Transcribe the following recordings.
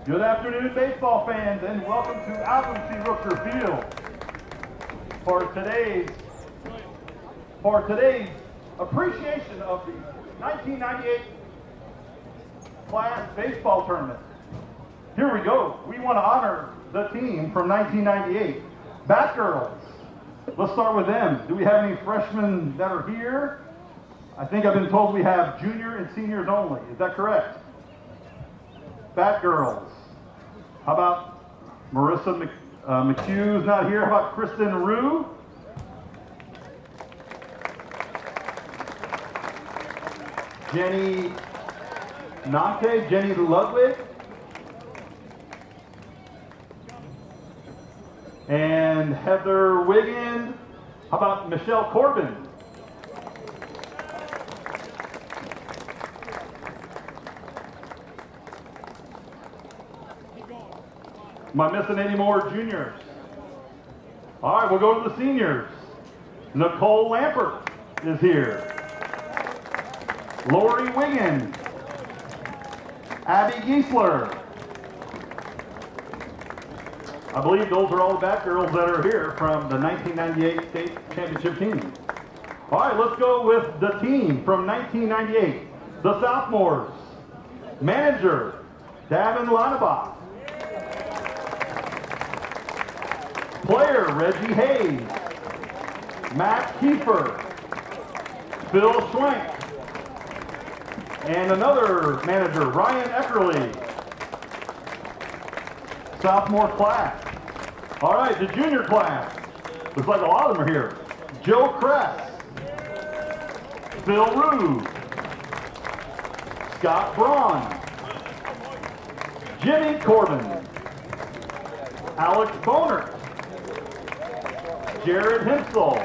Good afternoon, baseball fans, and welcome to Alvin C. Ruxer Field for today's appreciation of the 1998 Class Baseball Tournament. Here we go. We want to honor the team from 1998, Bat Girls. Let's start with them. Do we have any freshmen that are here? I think I've been told we have junior and seniors only. Is that correct? Bat Girls. How about Marissa McHugh's not here? How about Kristen Rue? Jenny Nante, Jenny Ludwig. And Heather Wiggin. How about Michelle Corbin? Am I missing any more juniors? All right, we'll go to the seniors. Nicole Lampert is here. Lori Wiggin. Abby Giesler. I believe those are all the Bat Girls that are here from the 1998 state championship team. All right, let's go with the team from 1998. The sophomores. Manager, Davin Lanabach. Player, Reggie Hayes. Matt Kiefer. Phil Schwenk. And another manager, Ryan Eckerly. Sophomore class. All right, the junior class. Looks like a lot of them are here. Joe Kress. Phil Rue. Scott Braun. Jimmy Corbin. Alex Boner. Jared Hensel.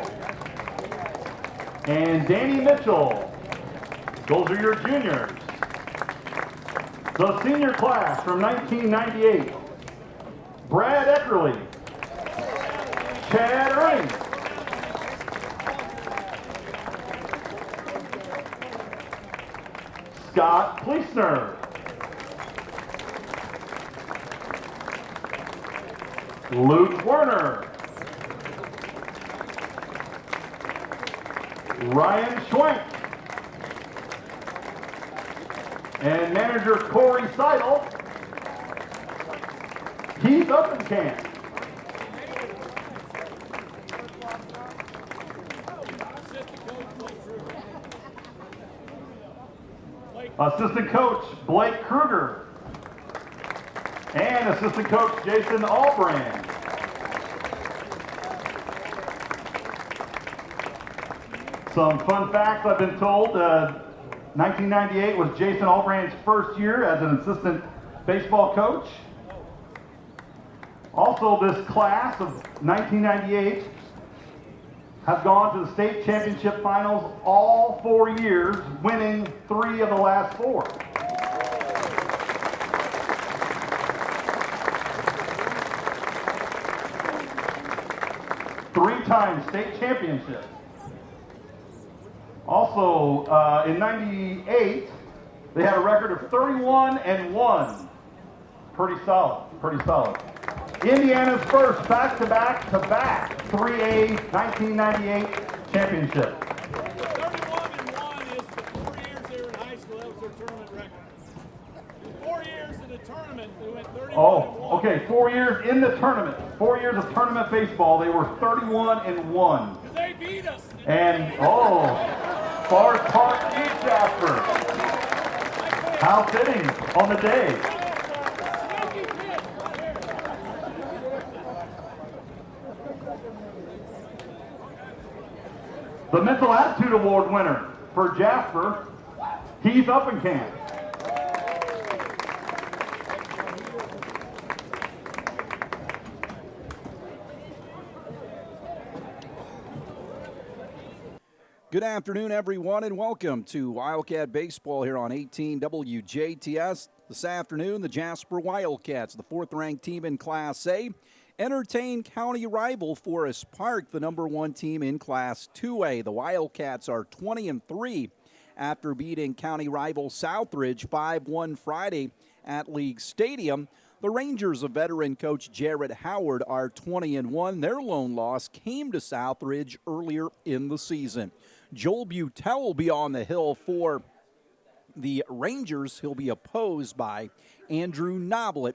And Danny Mitchell. Those are your juniors. The senior class from 1998. Brad Eckerly. Chad Erning. Scott Pleisner. Luke Werner. Ryan Schwenk. And manager Corey Seidel. Keith Uppenkamp. Assistant coach Blake Kruger. And assistant coach Jason Albrand. Some fun facts I've been told. 1998 was Jason Albrand's first year as an assistant baseball coach. Also, this class of 1998 has gone to the state championship finals all 4 years, winning 3 of the last 4. Three-time state championship. Also, in 98, they had a record of 31-1. Pretty solid, pretty solid. Indiana's first back-to-back-to-back 3A 1998 championship. 31-1 is the 4 years they were in high school. That was their tournament record. 4 years in the tournament, they went 31-1. Oh, okay, 4 years in the tournament. 4 years of tournament baseball, they were 31-1. They beat us. And, Forest Park beat Jasper. How fitting on the day. The Mental Attitude Award winner for Jasper, Keith Uppenkamp. Good afternoon, everyone, and welcome to Wildcat Baseball here on 18 WJTS. This afternoon, the Jasper Wildcats, the 4th-ranked team in Class A, entertain county rival Forest Park, the number 1 team in Class 2A. The Wildcats are 20-3 after beating county rival Southridge 5-1 Friday at League Stadium. The Rangers of veteran coach Jared Howard are 20-1. Their lone loss came to Southridge earlier in the season. Joel Butel will be on the hill for the Rangers. He'll be opposed by Andrew Noblet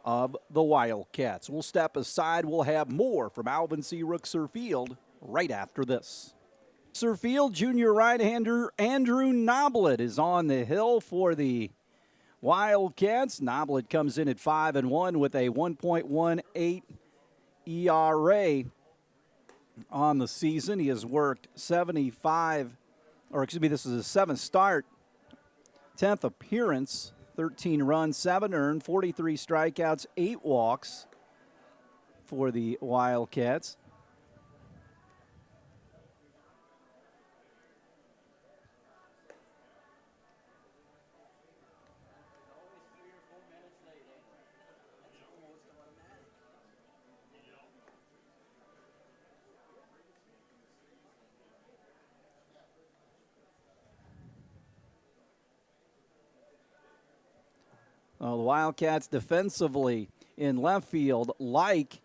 of the Wildcats. We'll step aside. We'll have more from Alvin C. Ruxer Field right after this. Ruxer Field, junior right-hander Andrew Noblet is on the hill for the Wildcats. Noblet comes in at 5-1 with a 1.18 ERA on the season. He has worked this is his 7th start, 10th appearance, 13 runs, 7 earned, 43 strikeouts, 8 walks for the Wildcats. The Wildcats defensively in left field, like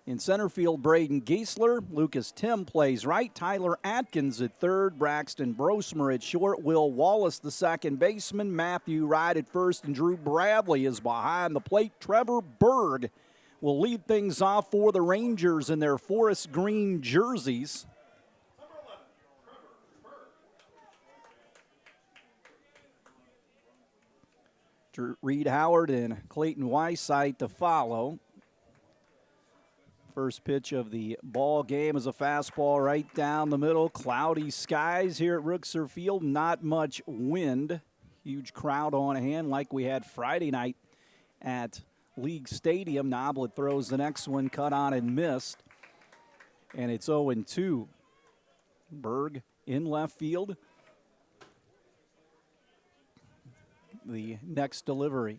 in center field, Braden Giesler. Lucas Tim plays right. Tyler Atkins at third. Braxton Brosmer at short. Will Wallace, the second baseman. Matthew Wright at first, and Drew Bradley is behind the plate. Trevor Berg will lead things off for the Rangers in their forest green jerseys. Reed Howard and Clayton Weissite to follow. First pitch of the ball game is a fastball right down the middle. Cloudy skies here at Ruxer Field. Not much wind. Huge crowd on hand like we had Friday night at League Stadium. Noblet throws the next one, cut on and missed. And it's 0-2. Berg in left field. The next delivery,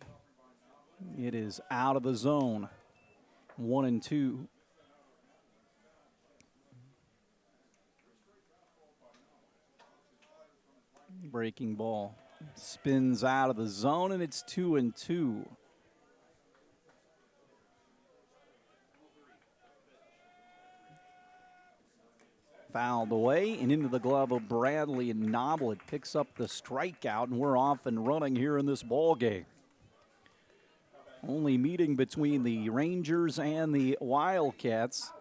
it is out of the zone. 1-2. Breaking ball spins out of the zone, and it's 2-2. Fouled away and into the glove of Bradley, and Noblet picks up the strikeout, and we're off and running here in this ball game. Only meeting between the Rangers and the Wildcats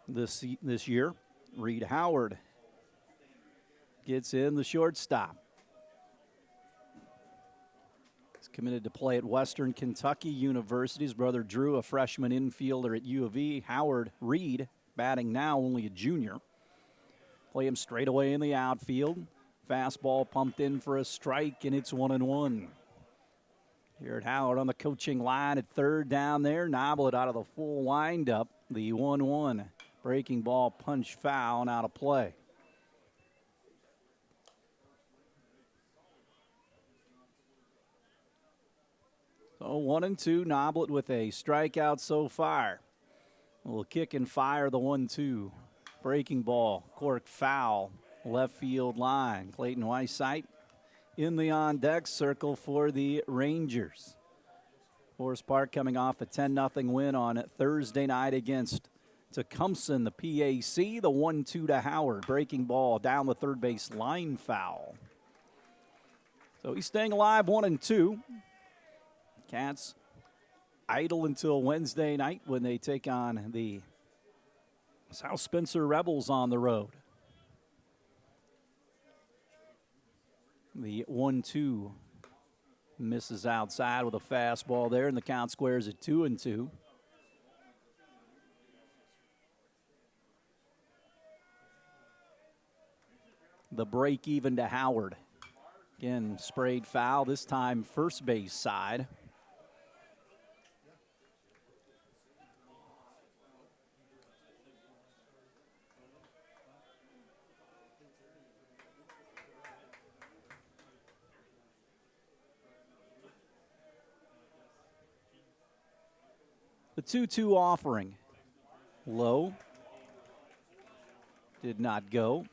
this year. Reed Howard gets in, the shortstop. Committed to play at Western Kentucky University. His brother Drew, a freshman infielder at U of E. Howard Reed, batting now, only a junior. Play him straight away in the outfield. Fastball pumped in for a strike, and it's 1-1. Here at Howard on the coaching line at third down there. Noblet out of the full windup. The 1-1. Breaking ball, punch foul, and out of play. So 1-2, Noblet with a strikeout so far. We'll kick and fire the 1-2. Breaking ball, cork foul, left field line. Clayton Weissite in the on-deck circle for the Rangers. Forest Park coming off a 10-0 win on Thursday night against Tecumseh, the PAC. The 1-2 to Howard. Breaking ball down the third base line, foul. So he's staying alive, 1-2. Cats idle until Wednesday night when they take on the South Spencer Rebels on the road. The 1-2 misses outside with a fastball there, and the count squares at 2-2. The break even to Howard. Again, sprayed foul, this time first base side. The 2-2 offering. Low. Did not go.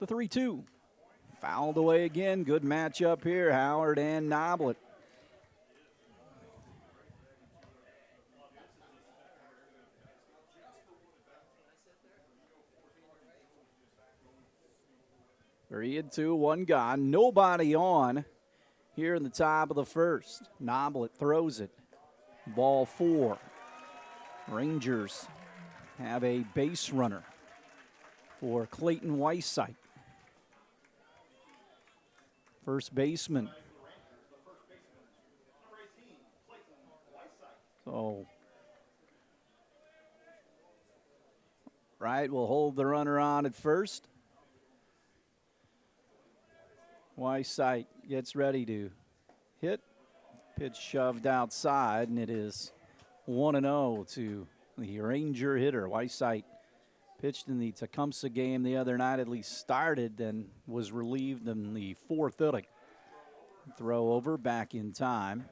The 3-2. Fouled away again. Good matchup here, Howard and Noblet. Three and two, one gone. Nobody on here in the top of the first. Noblet throws it. Ball 4. Rangers have a base runner for Clayton Weissite. First baseman. So, Wright will hold the runner on at first. Weissite gets ready to hit. Pitch shoved outside, and it is 1-0 to the Ranger hitter. Weissite pitched in the Tecumseh game the other night, at least started, then was relieved in the 4th inning. Throw over, back in time.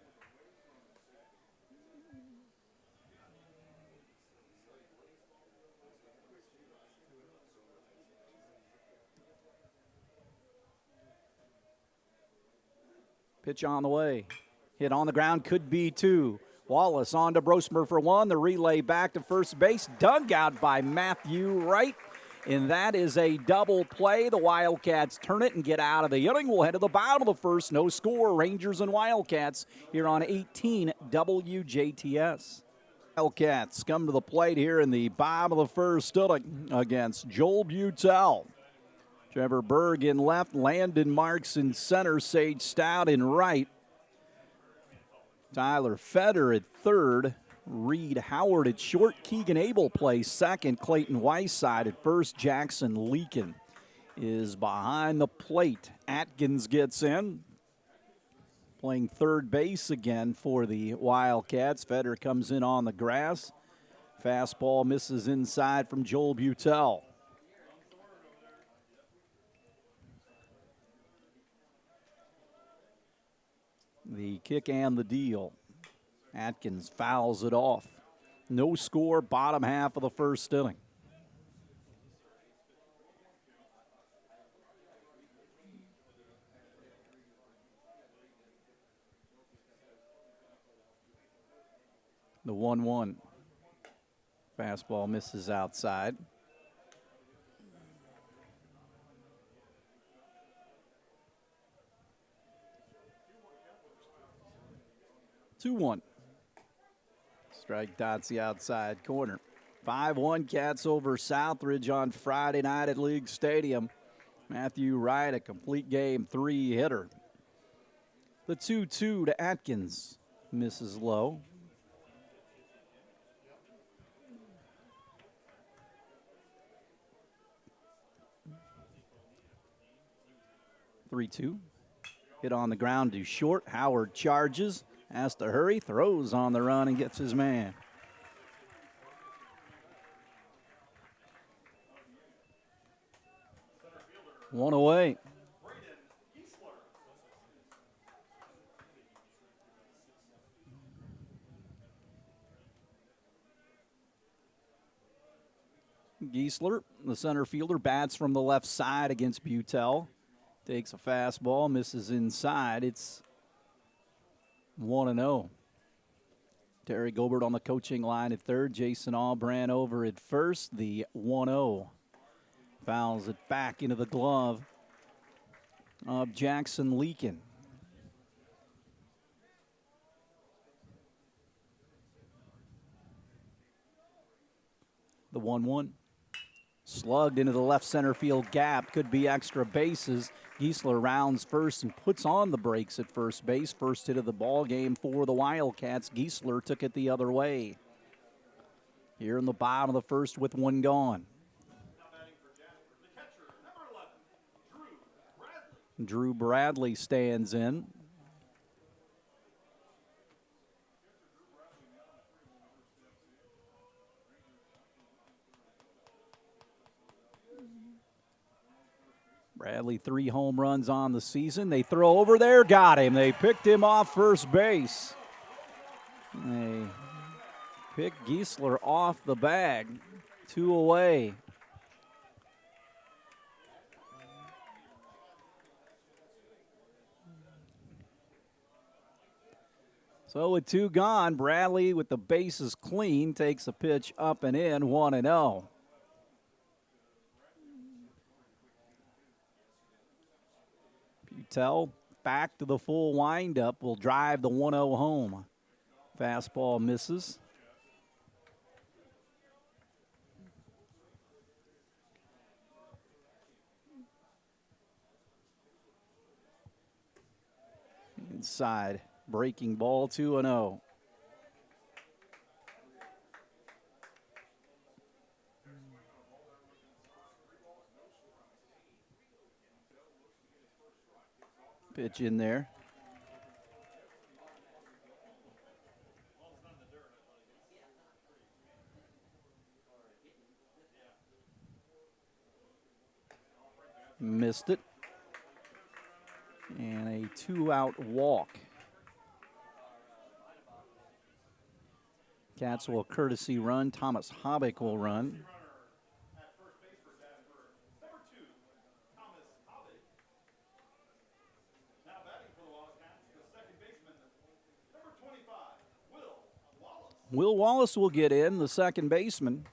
Pitch on the way. Hit on the ground, could be 2. Wallace on to Brosmer for 1. The relay back to first base. Dug out by Matthew Wright. And that is a double play. The Wildcats turn it and get out of the inning. We'll head to the bottom of the first. No score. Rangers and Wildcats here on 18 WJTS. Wildcats come to the plate here in the bottom of the first inning against Joel Butel. Trevor Berg in left, Landon Marks in center, Sage Stout in right. Tyler Feder at third, Reed Howard at short, Keegan Abel plays second, Clayton Weissite at first, Jackson Leakin is behind the plate. Atkins gets in, playing third base again for the Wildcats. Feder comes in on the grass. Fastball misses inside from Joel Butel. The kick and the deal. Atkins fouls it off. No score, bottom half of the first inning. The 1-1. Fastball misses outside. 2-1. Strike dots the outside corner. 5-1 Cats over Southridge on Friday night at League Stadium. Matthew Wright, a complete game 3 hitter. The 2-2 to Atkins. Misses low. Three-two. Hit on the ground to short. Howard charges. Has to hurry, throws on the run and gets his man. One away. Giesler, the center fielder, bats from the left side against Butel. Takes a fastball, misses inside. It's 1-0. Terry Gobert on the coaching line at third. Jason Albran over at first. The 1-0. Fouls it back into the glove of Jackson Leakin. The 1-1. Slugged into the left center field gap. Could be extra bases. Giesler rounds first and puts on the brakes at first base. First hit of the ball game for the Wildcats. Giesler took it the other way. Here in the bottom of the first with one gone. Drew Bradley stands in. Bradley 3 home runs on the season. They throw over there, got him. They picked him off first base. They picked Giesler off the bag. 2 away. So with 2 gone, Bradley with the bases clean takes a pitch up and in, 1-0. Butel back to the full windup will drive the 1-0 home. Fastball misses. Inside, breaking ball, 2-0. Pitch in there. Missed it. And a 2-out walk. Cats will courtesy run. Thomas Hobbick will run. Will Wallace will get in, the second baseman.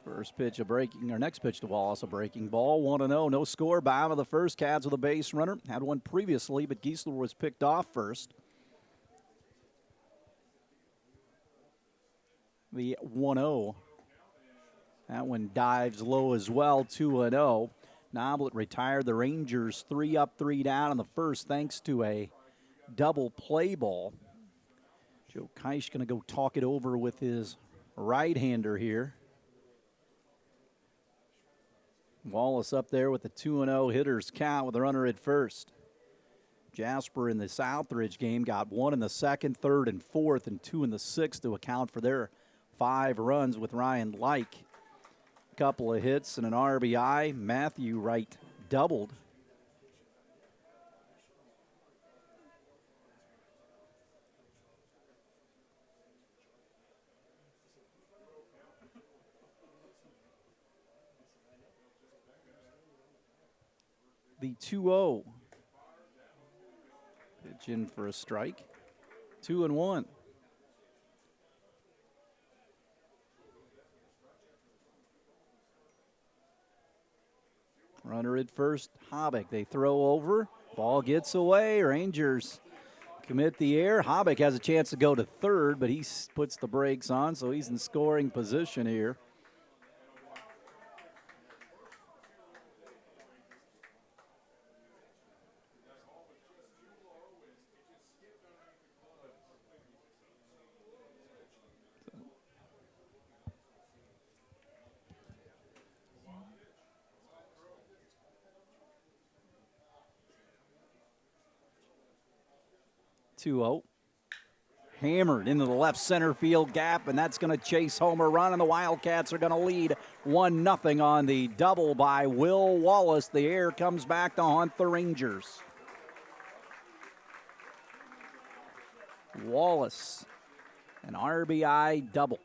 First pitch, next pitch to Wallace, a breaking ball, 1-0, no score. Bottom of the first, Cats with a base runner. Had one previously, but Giesler was picked off first. The 1-0. That one dives low as well, 2-0. Noblet retired the Rangers 3 up, 3 down in the first thanks to a double play ball. Joe Keisch going to go talk it over with his right-hander here. Wallace up there with the 2-0 hitters count with a runner at first. Jasper in the Southridge game got 1 in the second, third, and fourth, and 2 in the sixth to account for their 5 runs with Ryan Like. A couple of hits and an RBI. Matthew Wright doubled. The 2-0. Pitch in for a strike. 2-1. Runner at first, Hobbick. They throw over. Ball gets away. Rangers commit the error. Hobbick has a chance to go to third, but he puts the brakes on, so he's in scoring position here. Hammered into the left center field gap, and that's going to chase home a run, and the Wildcats are going to lead 1-0 on the double by Will Wallace. The air comes back to haunt the Rangers. Wallace, an RBI double.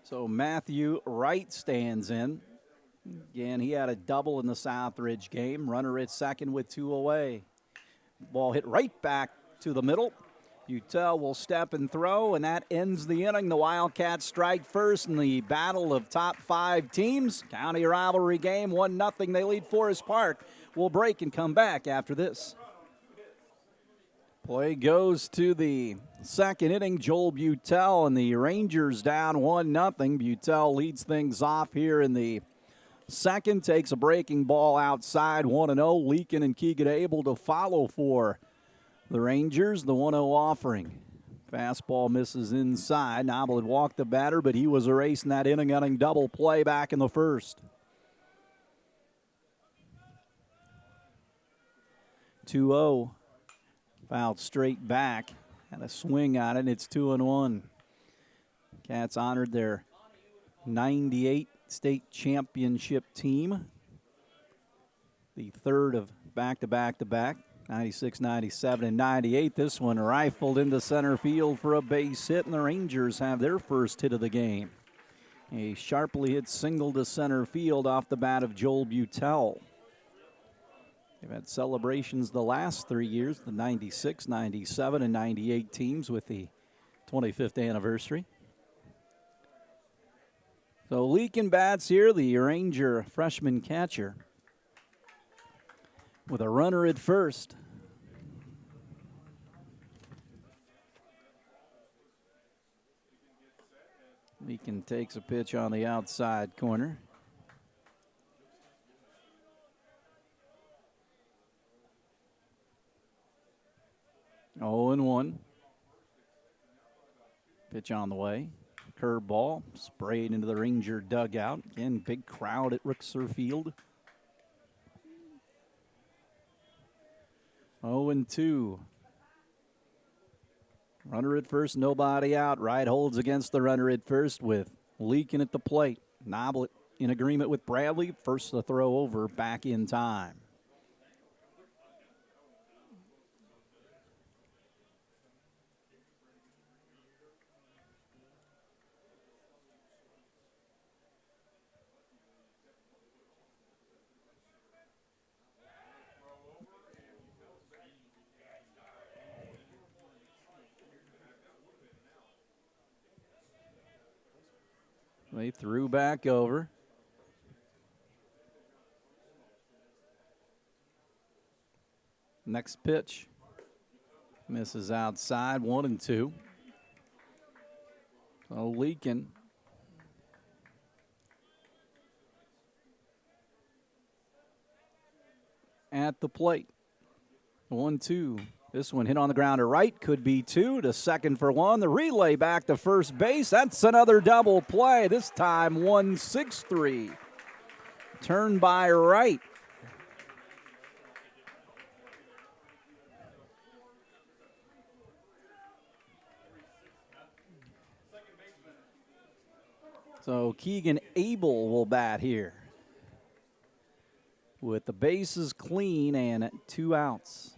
So Matthew Wright stands in. Again, he had a double in the Southridge game. Runner at second with 2 away. Ball hit right back to the middle. Butel will step and throw, and that ends the inning. The Wildcats strike first in the battle of top 5 teams. County rivalry game, 1-0. They lead Forest Park. We'll break and come back after this. Play goes to the second inning. Joel Butel and the Rangers down 1-0. Butel leads things off here in the second, takes a breaking ball outside, 1-0. Leakin and Keegan able to follow for the Rangers. The 1-0 offering. Fastball misses inside. Nobble had walked the batter, but he was erasing that inning double play back in the first. 2-0. Fouled straight back Had a swing on it, and it's 2-1. Cats honored their 98 state championship team. The third of back-to-back-to-back, 96, 97, and 98. This one rifled into center field for a base hit, and the Rangers have their first hit of the game. A sharply hit single to center field off the bat of Joel Butel. They've had celebrations the last 3 years, the 96, 97, and 98 teams with the 25th anniversary. So Leakin bats here, the Ranger freshman catcher, with a runner at first. Leakin takes a pitch on the outside corner. Oh, and 1. Pitch on the way. Curveball sprayed into the Ranger dugout. Again, big crowd at Ruxer Field. 0-2. Runner at first, nobody out. Right holds against the runner at first with Leakin at the plate. Noblet in agreement with Bradley. First to throw over, back in time. They threw back over. Next pitch. Misses outside, 1-2. So Leakin at the plate. 1-2. This one hit on the ground to right, could be 2 to second for 1. The relay back to first base. That's another double play. This time 1-6-3. Turn by right. So Keegan Abel will bat here with the bases clean and 2 outs.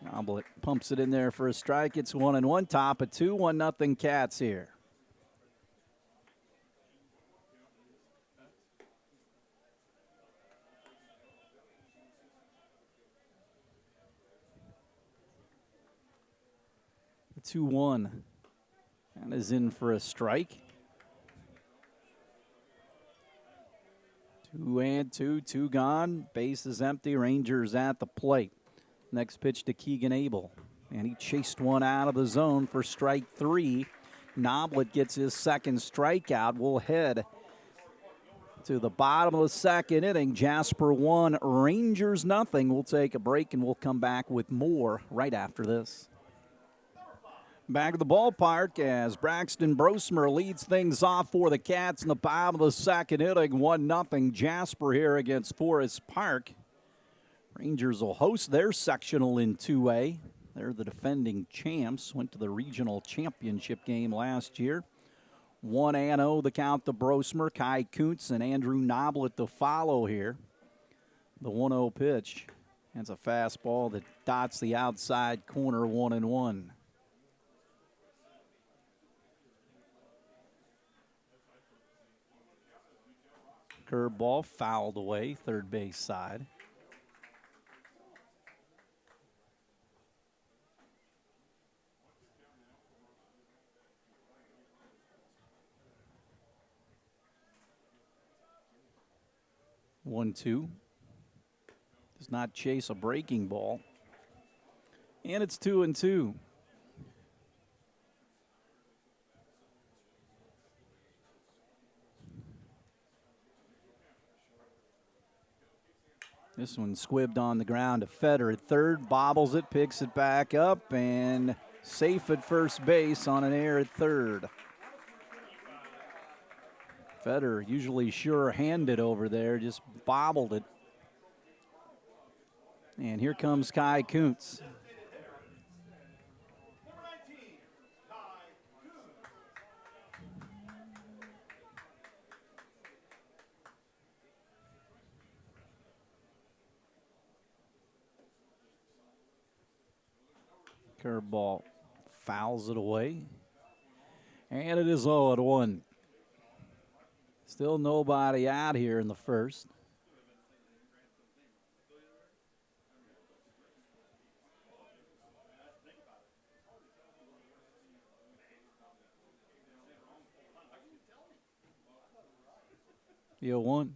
Noblet pumps it in there for a strike. It's 1-1. Top of 2, 1-0 Cats here. The 2-1. And is in for a strike. 2-2, 2 gone. Base is empty. Rangers at the plate. Next pitch to Keegan Abel. And he chased one out of the zone for strike 3. Noblet gets his second strikeout. We'll head to the bottom of the second inning. Jasper 1, Rangers 0. We'll take a break and we'll come back with more right after this. Back to the ballpark as Braxton Brosmer leads things off for the Cats in the bottom of the second inning. 1-0 Jasper here against Forest Park. Rangers will host their sectional in 2A. They're the defending champs. Went to the regional championship game last year. 1-0 the count to Brosmer, Kai Kuntz, and Andrew Noblet to follow here. The 1-0 pitch. That's a fastball that dots the outside corner, 1-1. Curveball fouled away, third base side. 1-2. Does not chase a breaking ball. And it's 2-2. This one squibbed on the ground to Feder at third, bobbles it, picks it back up, and safe at first base on an error at third. Feder usually sure-handed over there, just bobbled it. And here comes Kai Kuntz. Curveball fouls it away. And it is 0-1. Still nobody out here in the first. The 0-1.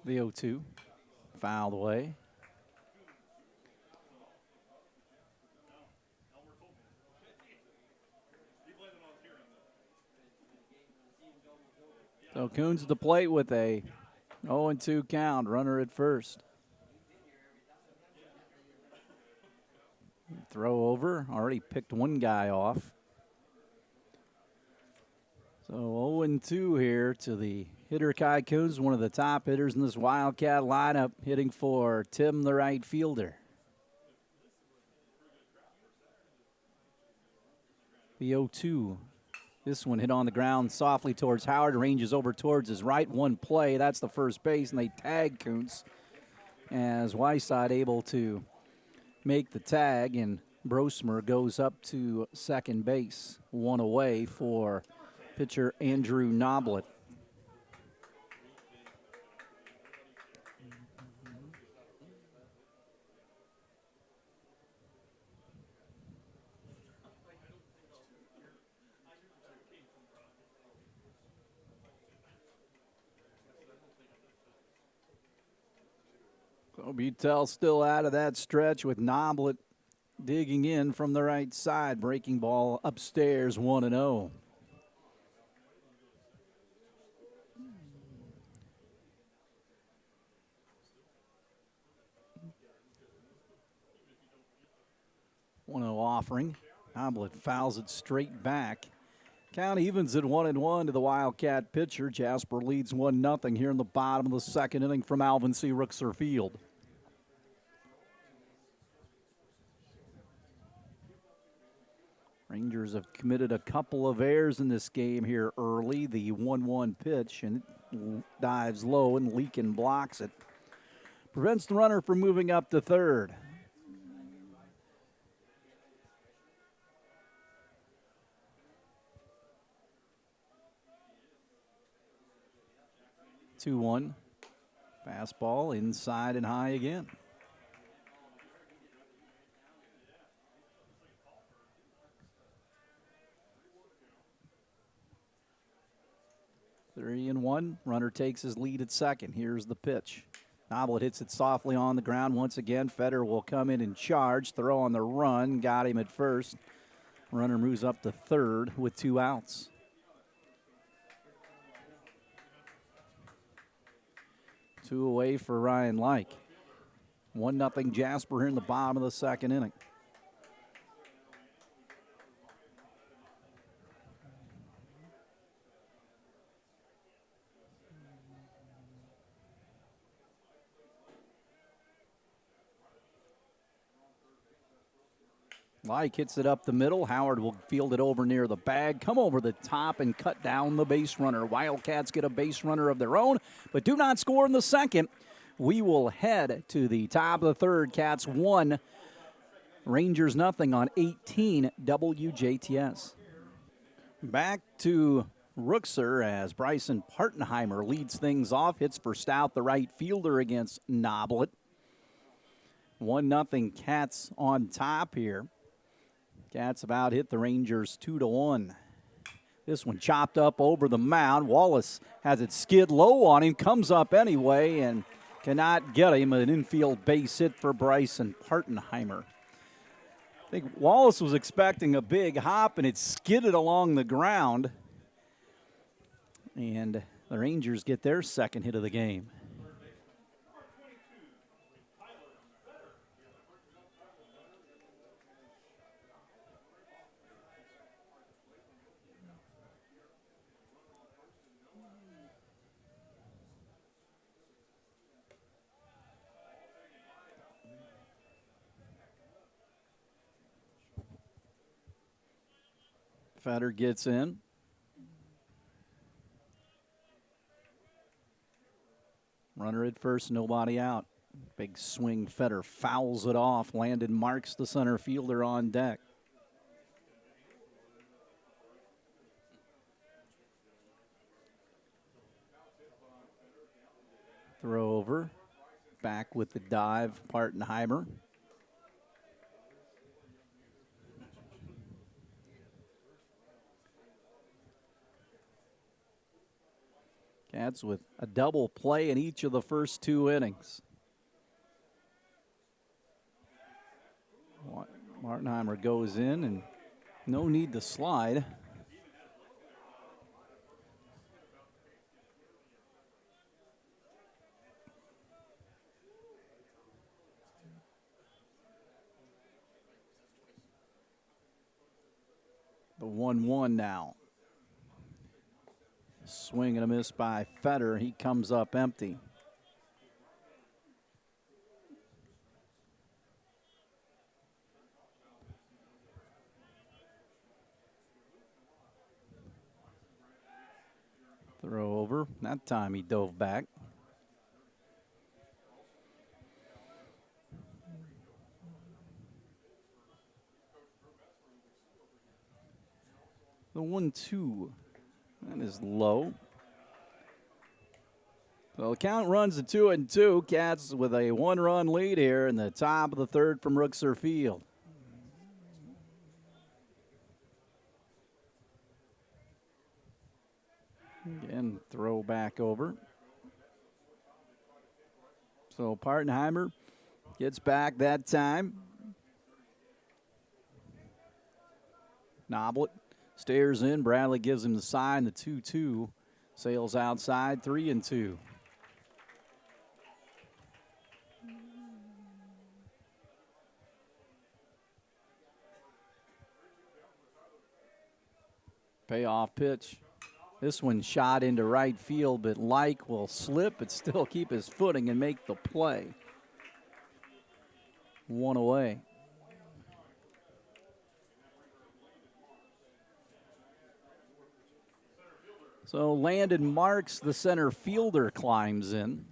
The 0-2, fouled away. So Coons at the plate with a 0-2 count, runner at first. Throw over, already picked one guy off. So 0-2 here to the hitter Kai Coons, one of the top hitters in this Wildcat lineup, hitting for Tim, the right fielder. The 0-2. This one hit on the ground softly towards Howard, ranges over towards his right. One play, that's the first base, and they tag Kuntz as Weisside able to make the tag, and Brosmer goes up to second base. One away for pitcher Andrew Noblet. So Butel still out of that stretch with Noblet digging in from the right side. Breaking ball upstairs, 1-0. Offering. Noblet fouls it straight back. Count evens at 1-1 to the Wildcat pitcher. Jasper leads 1-0 here in the bottom of the second inning from Alvin C. Ruxer Field. Rangers have committed a couple of errors in this game here early. The 1-1 pitch, and it dives low, and Leakin blocks it. Prevents the runner from moving up to third. Two 2-1. Fastball inside and high again. Three and one. Runner takes his lead at second. Here's the pitch. Noblet hits it softly on the ground once again. Feder will come in and charge. Throw on the run. Got him at first. Runner moves up to third with 2 outs. Two away for Ryan Like. 1-0 Jasper here in the bottom of the second inning. Like hits it up the middle. Howard will field it over near the bag, come over the top, and cut down the base runner. Wildcats get a base runner of their own, but do not score in the second. We will head to the top of the third. Cats 1, Rangers nothing on 18 WJTS. Back to Ruxer as Bryson Partenheimer leads things off. Hits for Stout, the right fielder, against Noblet. 1-0 Cats on top here. Cats about hit the Rangers 2-1. This one chopped up over the mound. Wallace has it skid low on him, comes up anyway, and cannot get him. An infield base hit for Bryson Partenheimer. I think Wallace was expecting a big hop, and it skidded along the ground. And the Rangers get their second hit of the game. Fetter gets in. Runner at first, nobody out. Big swing, Fetter fouls it off. Landon Marks, the center fielder, on deck. Throw over. Back with the dive, Partenheimer. Cats with a double play in each of the first 2 innings. Partenheimer goes in, and no need to slide. The 1-1 now. Swing and a miss by Fetter. He comes up empty. Throw over. That time he dove back. The 1-2. That is low. So the count runs to 2-2. Cats with a 1-run lead here in the top of the third from Ruxer Field. Again, throw back over. So Partenheimer gets back that time. Noblet stares in. Bradley gives him the sign. The 2-2 sails outside. 3-2. Payoff pitch. This one shot into right field, but Like will slip but still keep his footing and make the play. 1 away. So Landon Marks, the center fielder, climbs in.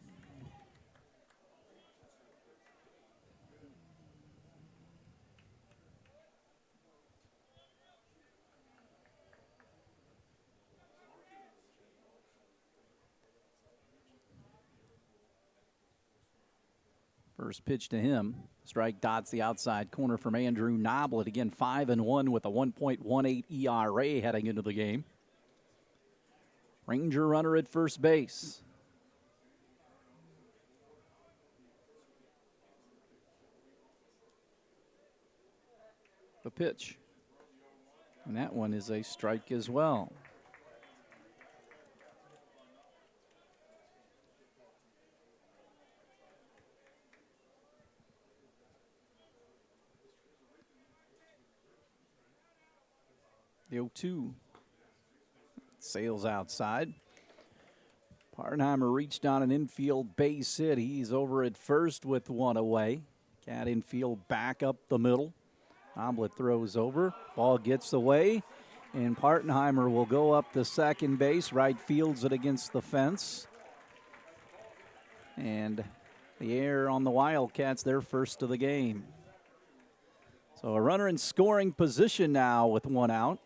First pitch to him. Strike dots the outside corner from Andrew Noblet. Again, 5-1 with a 1.18 ERA heading into the game. Ranger runner at first base. The pitch. And that one is a strike as well. The 0-2 sails outside. Partenheimer reached on an infield base hit. He's over at first with 1 away. Cat infield back up the middle. Noblet throws over. Ball gets away. And Partenheimer will go up the second base. Right fields it against the fence. And the air on the Wildcats, their first of the game. So a runner in scoring position now with 1 out.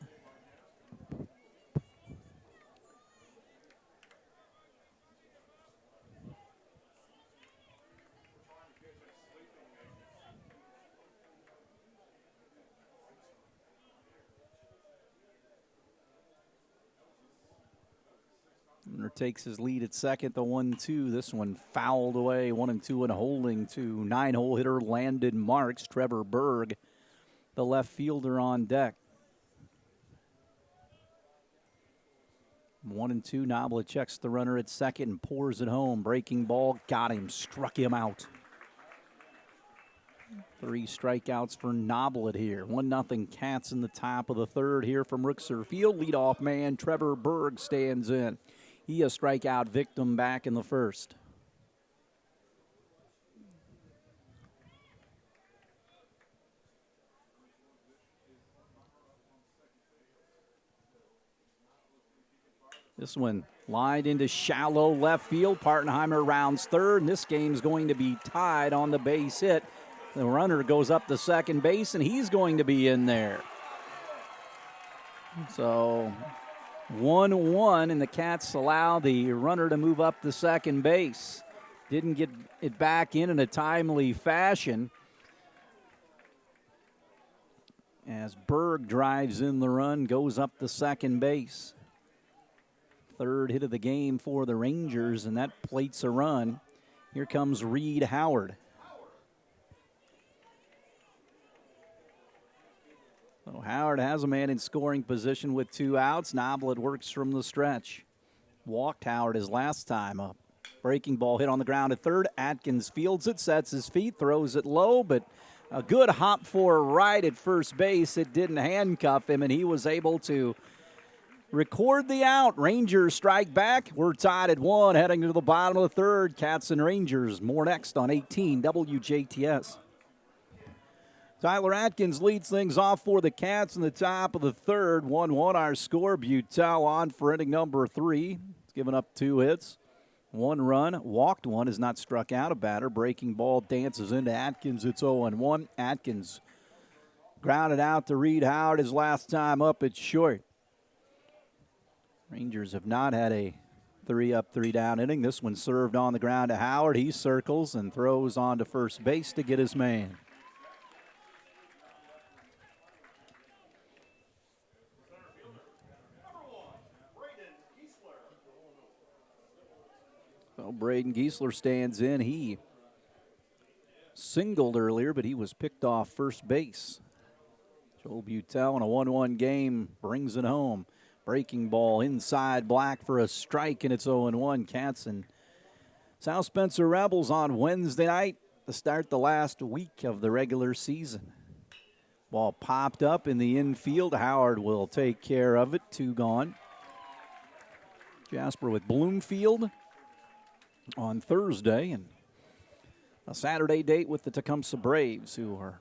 Runner takes his lead at second, the 1-2. This one fouled away, 1-2 and holding to 9-hole hitter Landon Marks. Trevor Berg, the left fielder, on deck. 1-2. Noblet checks the runner at second and pours it home. Breaking ball, got him, struck him out. 3 strikeouts for Noblet here. 1-0 Cats in the top of the third here from Ruxer Field. Leadoff man Trevor Berg stands in. He a strikeout victim back in the first. This one lined into shallow left field. Partenheimer rounds third, and this game's going to be tied on the base hit. The runner goes up to second base, and he's going to be in there. So 1-1, and the Cats allow the runner to move up to second base. Didn't get it back in a timely fashion as Berg drives in the run, goes up to second base. Third hit of the game for the Rangers, and that plates a run. Here comes Reed Howard. So Howard has a man in scoring position with 2 outs. Noblet works from the stretch. Walked Howard his last time up. Breaking ball hit on the ground at third. Atkins fields it, sets his feet, throws it low, but a good hop for right at first base. It didn't handcuff him, and he was able to record the out. Rangers strike back. We're tied at 1, heading to the bottom of the third. Cats and Rangers. More next on 18 WJTS. Tyler Atkins leads things off for the Cats in the top of the third. 1-1 our score. Butel on for inning number 3. He's given up 2 hits. 1 run, walked 1, is not struck out a batter. Breaking ball dances into Atkins. It's 0-1. Atkins grounded out to Reed Howard his last time up. It's short. Rangers have not had a 3-up, 3-down inning. This one served on the ground to Howard. He circles and throws on to first base to get his man. So Braden Giesler stands in. He singled earlier, but he was picked off first base. Joel Butel in a 1-1 game brings it home. Breaking ball inside Black for a strike, and it's 0-1. Cats and South Spencer Rebels on Wednesday night to start the last week of the regular season. Ball popped up in the infield. Howard will take care of it. 2 gone. Jasper with Bloomfield on Thursday, and a Saturday date with the Tecumseh Braves, who are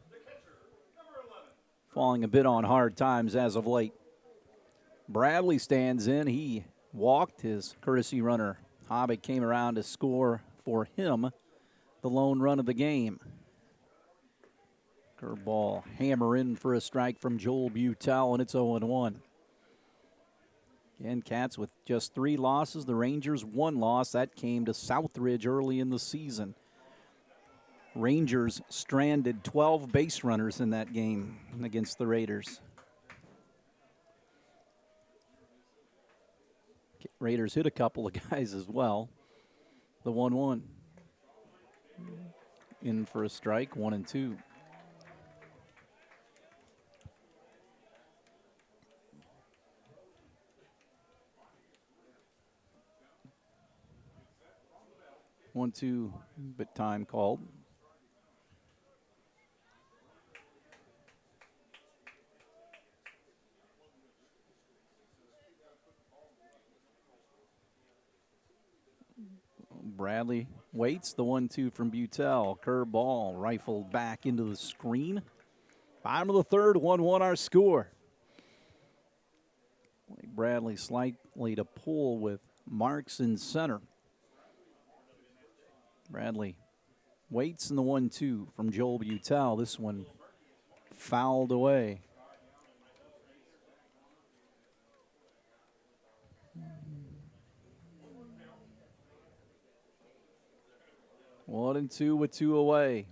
falling a bit on hard times as of late. Bradley stands in. He walked his courtesy runner. Hobbit came around to score for him the lone run of the game. Curveball hammer in for a strike from Joel Butel, and it's 0-1. Again, Cats with just 3 losses. The Rangers 1 loss. That came to Southridge early in the season. Rangers stranded 12 base runners in that game against the Raiders. Raiders hit a couple of guys as well. The 1-1. In for a strike, 1-2. One, two, but time called. Bradley waits. The 1-2 from Butel. Curveball rifled back into the screen. Bottom of the third, 1-1 our score. Bradley slightly to pull with Marks in center. Bradley waits in the 1-2 from Joel Butel. This one fouled away. One and two with 2 away.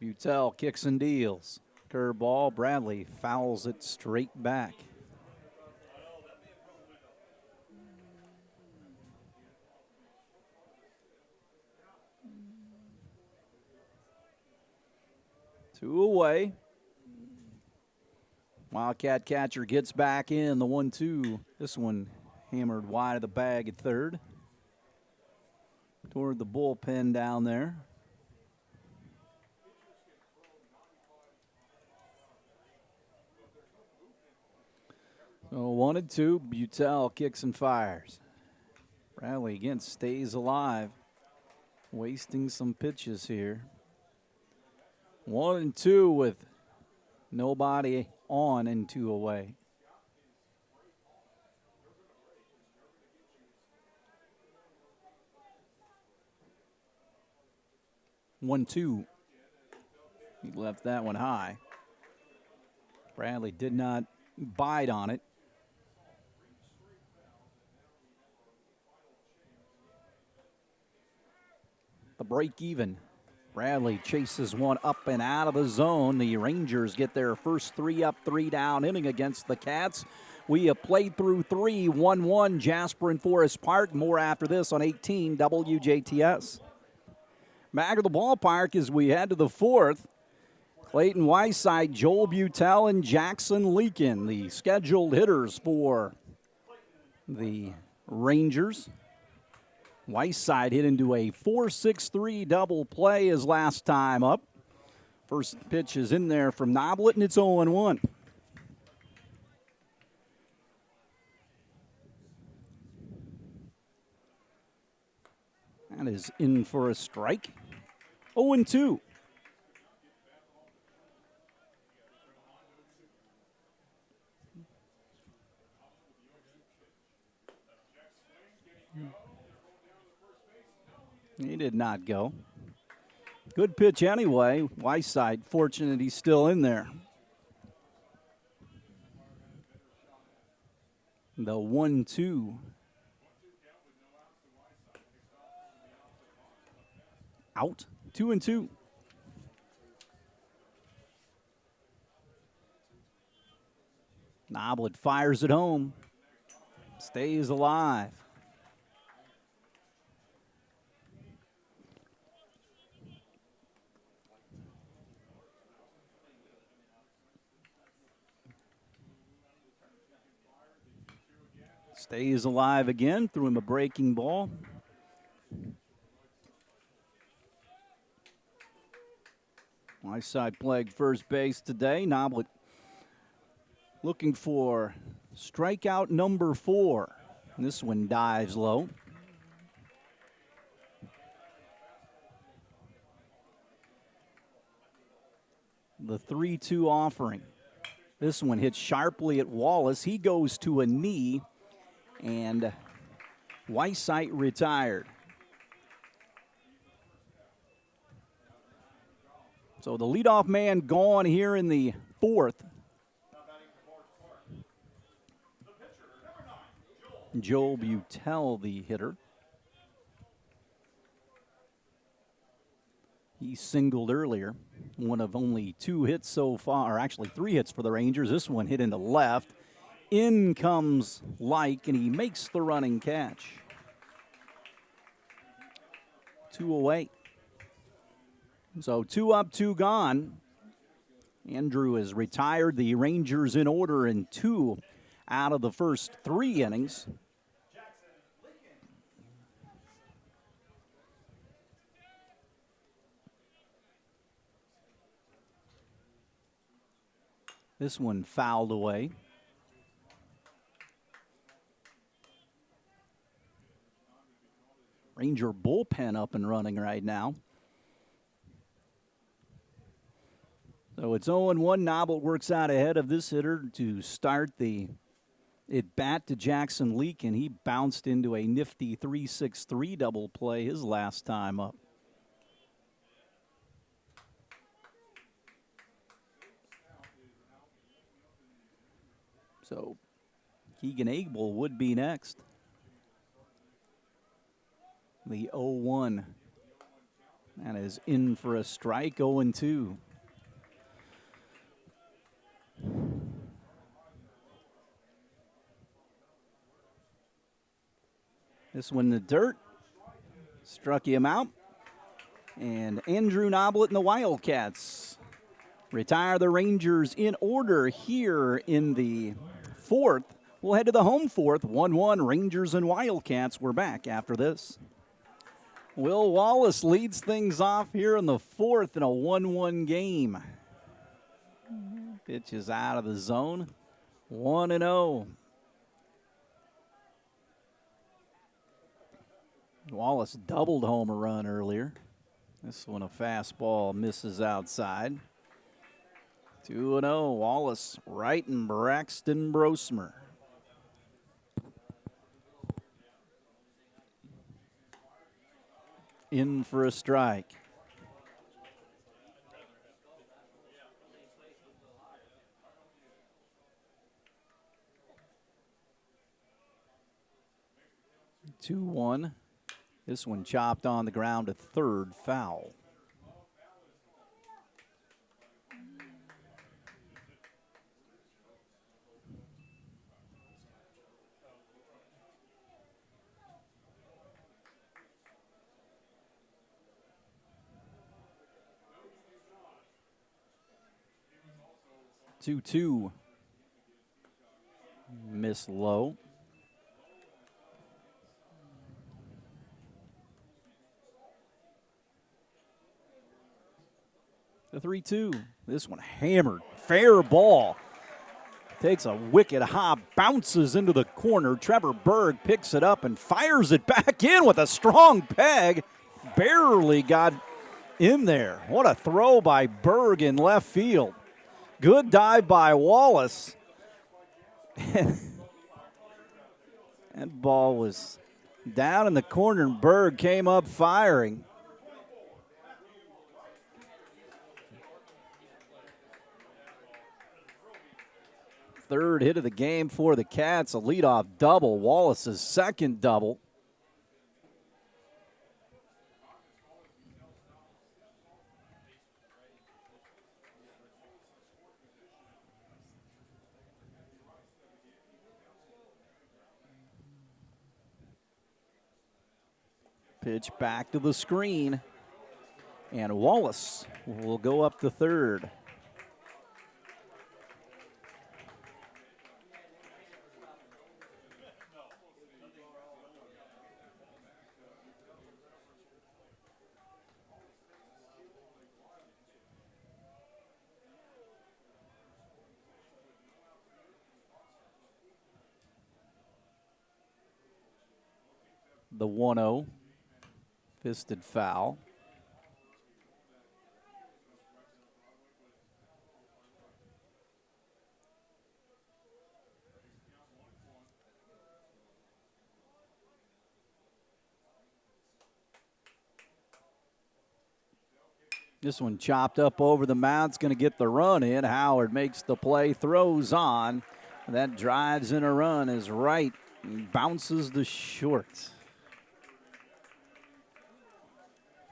Butel kicks and deals. Curveball. Bradley fouls it straight back. 2 away. Wildcat catcher gets back in the 1-2. This one hammered wide of the bag at third. Toward the bullpen down there. So 1-2, Butel kicks and fires. Bradley again stays alive, wasting some pitches here. 1-2 with nobody on and 2 away. One, two. He left that one high. Bradley did not bite on it. The break even. Bradley chases one up and out of the zone. The Rangers get their first 3 up, 3 down inning against the Cats. We have played through 3, 1-1, Jasper and Forest Park. More after this on 18 WJTS. Back at the ballpark as we head to the 4th. Clayton Whiteside, Joel Butel, and Jackson Leakin, the scheduled hitters for the Rangers. Whiteside hit into a 4-6-3 double play his last time up. First pitch is in there from Noblet, and it's 0-1. That is in for a strike. 0-2. He did not go. Good pitch anyway. Whiteside, fortunate he's still in there. The 1-2. Out. 2-2. Noblet fires it home. Stays alive. Stays alive again. Threw him a breaking ball. Whiteside played first base today. Noblet looking for strikeout number 4. This one dives low. The 3-2 offering. This one hits sharply at Wallace. He goes to a knee, and Whiteside retired. So the leadoff man gone here in the 4th. Joel Butel, the hitter. He singled earlier. One of only 2 hits so far, or actually 3 hits for the Rangers. This one hit into left. In comes Like, and he makes the running catch. 2 away. So 2 up, 2 gone. Andrew has retired. The Rangers in order in 2 out of the first 3 innings. This one fouled away. Ranger bullpen up and running right now. So it's 0-1. Noblet works out ahead of this hitter to start the at-bat to Jackson Leak, and he bounced into a nifty 3-6-3 double play his last time up. So Keegan Abel would be next. The 0-1. That is in for a strike, 0-2. This one in the dirt. Struck him out. And Andrew Noblet and the Wildcats retire the Rangers in order here in the fourth. We'll head to the home fourth, 1-1 Rangers and Wildcats. We're back after this. Will Wallace leads things off here in the fourth in a 1-1 game. Pitch is out of the zone, 1-0. Wallace doubled home a run earlier. This one a fastball misses outside. 2-0, Wallace, Wright, and Braxton Brosmer. In for a strike. Two one. This one chopped on the ground to third, foul. Two. Miss low. The 3-2. This one hammered. Fair ball. Takes a wicked hop, bounces into the corner. Trevor Berg picks it up and fires it back in with a strong peg. Barely got in there. What a throw by Berg in left field. Good dive by Wallace. That ball was down in the corner and Berg came up firing. Third hit of the game for the Cats, a leadoff double. Wallace's second double. Pitch back to the screen. And Wallace will go up to third. The 1-0, fisted foul. This one chopped up over the mound. It's going to get the run in. Howard makes the play, throws on. That drives in a run is right and bounces to short.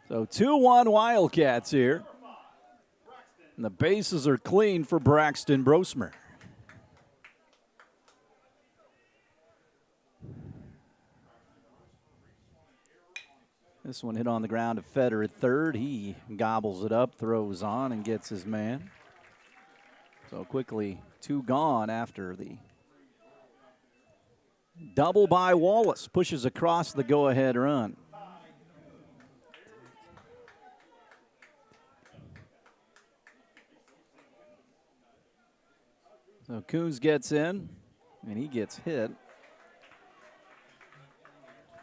So 2-1 Wildcats here. And the bases are clean for Braxton Brosmer. This one hit on the ground to Feder at third. He gobbles it up, throws on, and gets his man. So quickly, two gone after the double by Wallace. Pushes across the go-ahead run. So Coons gets in, and he gets hit.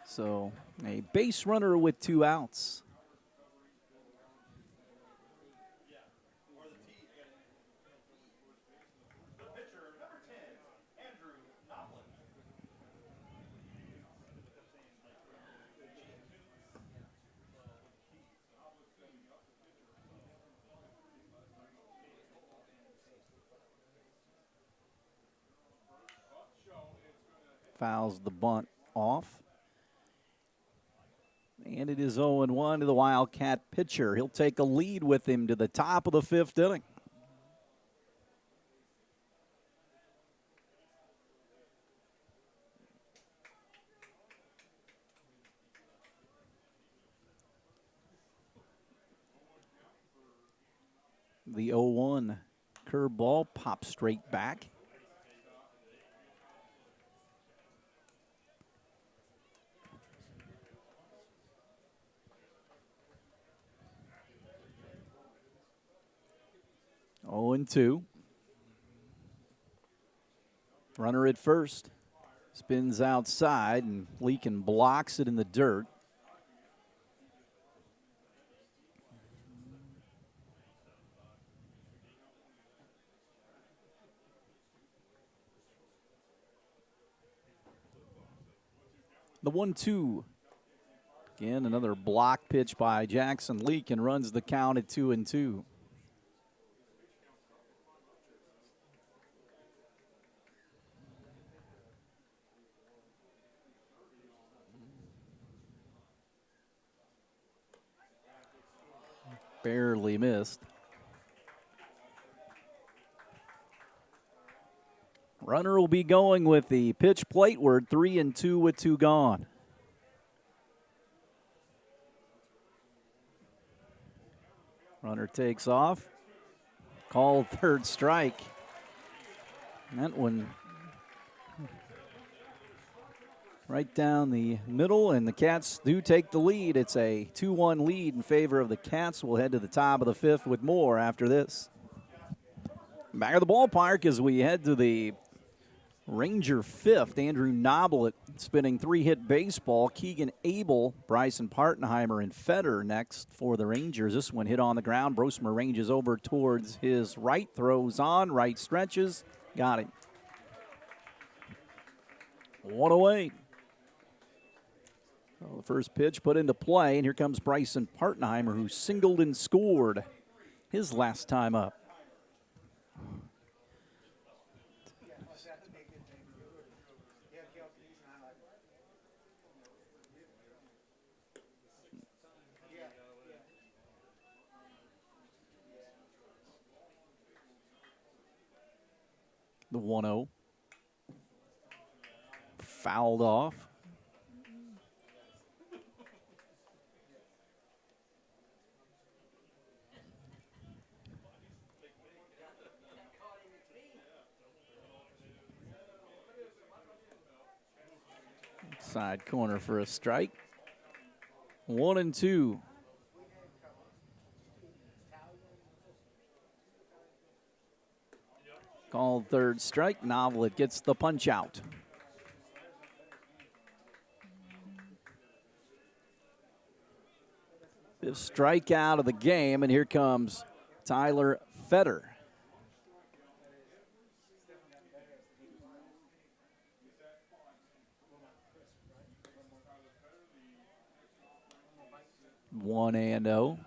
So a base runner with two outs. Fouls the bunt off. And it is 0-1 to the Wildcat pitcher. He'll take a lead with him to the top of the fifth inning. The 0-1 curveball pops straight back. Oh, and 2. Runner at first. Spins outside, and Leakin blocks it in the dirt. The 1-2. Again, another block pitch by Jackson Leakin runs the count at 2-2. Barely missed. Runner will be going with the pitch plate. We're 3-2 with 2 gone. Runner takes off. Called third strike. That one right down the middle, and the Cats do take the lead. It's a 2-1 lead in favor of the Cats. We'll head to the top of the 5th with more after this. Back of the ballpark as we head to the Ranger 5th. Andrew Noblet spinning 3-hit baseball. Keegan Abel, Bryson Partenheimer, and Feder next for the Rangers. This one hit on the ground. Brosmer ranges over towards his right, throws on, right stretches. Got him. 1 away. Well, the first pitch put into play, and here comes Bryson Partenheimer, who singled and scored his last time up. The 1-0. Fouled off. Side corner for a strike. 1-2. Called third strike. Noblet gets the punch out. Fifth strikeout of the game, and here comes Tyler Feder. One and 0.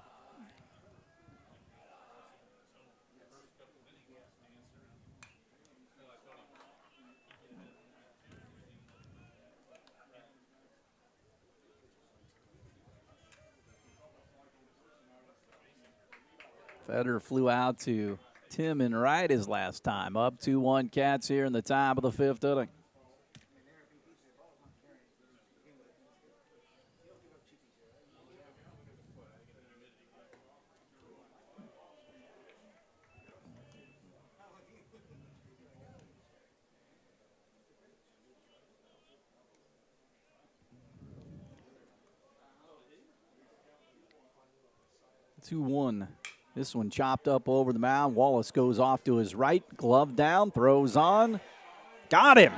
Feder flew out to Tim and right his last time. Up 2-1 Cats here in the top of the 5th inning. Two-one. This one chopped up over the mound. Wallace goes off to his right. Glove down, throws on. Got him.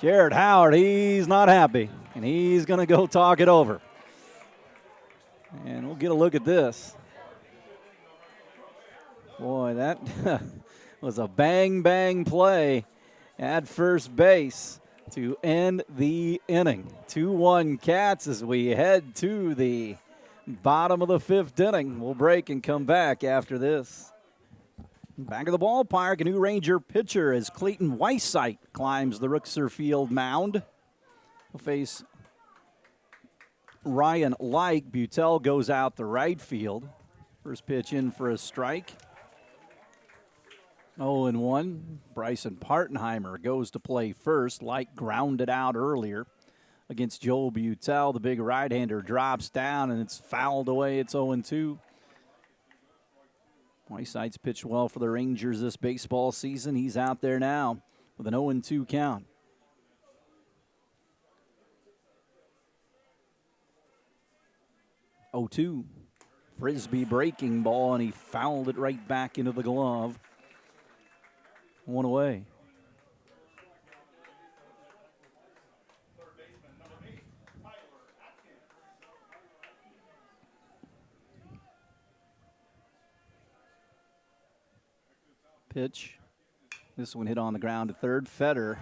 Jared Howard, he's not happy, and he's going to go talk it over. And we'll get a look at this. Boy, that was a bang-bang play at first base to end the inning. 2-1 Cats as we head to the bottom of the 5th inning. We'll break and come back after this. Back of the ballpark, a new Ranger pitcher as Clayton Weissite climbs the Ruxer Field mound. He'll face Ryan Like. Butel goes out the right field. First pitch in for a strike. 0-1. Bryson Partenheimer goes to play first. Like grounded out earlier against Joel Butel. The big right-hander drops down, and it's fouled away. It's 0-2. Whiteside's pitched well for the Rangers this baseball season. He's out there now with an 0-2 count. Oh, 2. Frisbee breaking ball, and he fouled it right back into the glove. 1 away. Pitch. This one hit on the ground to third. Fetter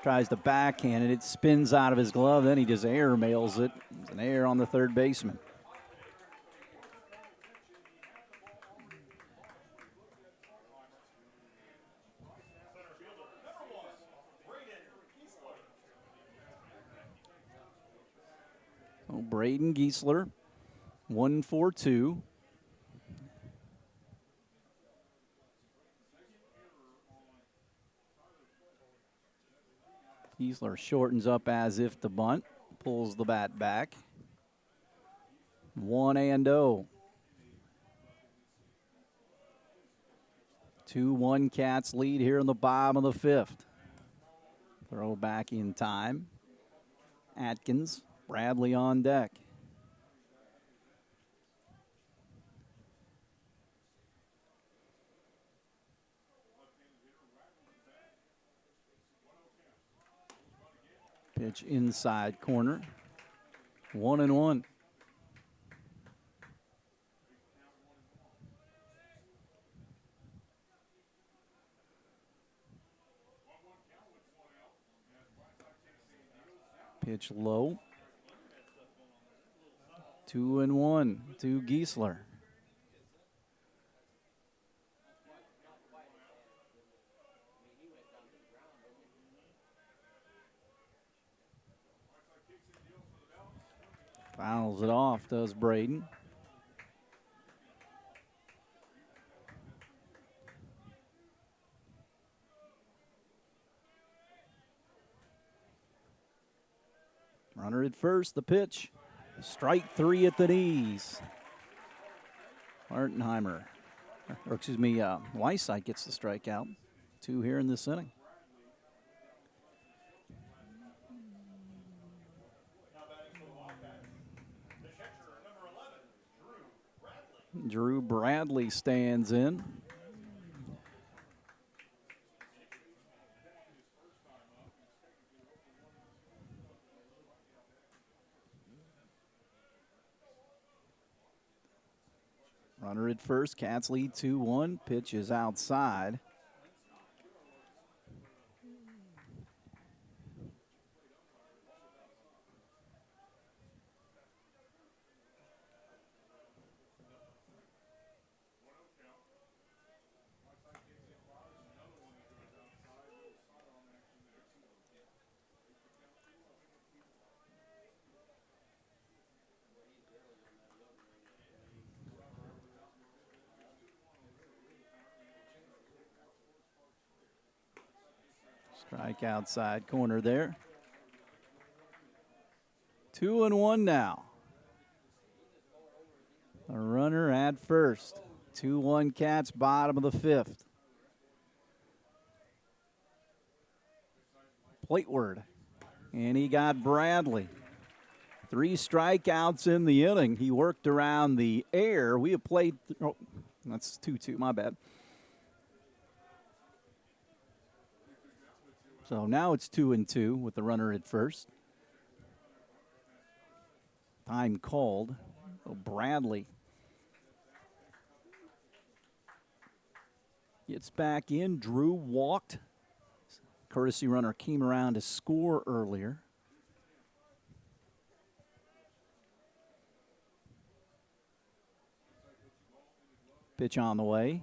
tries to backhand it. It spins out of his glove. Then he just air mails it. There's an error on the third baseman. Oh, Braden Giesler, 1-4-2. Giesler shortens up as if to bunt, pulls the bat back. 1-0. 2-1 Cats lead here in the bottom of the 5th. Throw back in time. Atkins, Bradley on deck. Pitch inside corner. 1-1. Pitch low. 2-1 to Giesler. Fouls it off, does Braden. Runner at first, the pitch. Strike 3 at the knees. Martinheimer, or excuse me, Whiteside gets the strikeout. 2 here in this inning. Drew Bradley stands in. Runner at first, Cats lead 2-1. Pitch is outside. Strike outside corner there. 2-1 now. A runner at first. 2-1 Cats, bottom of the 5th. Plateward. And he got Bradley. 3 strikeouts in the inning. He worked around the air. We have played. Oh, that's 2-2, my bad. So now it's 2-2 with the runner at first. Time called. So Bradley gets back in. Drew walked. Courtesy runner came around to score earlier. Pitch on the way.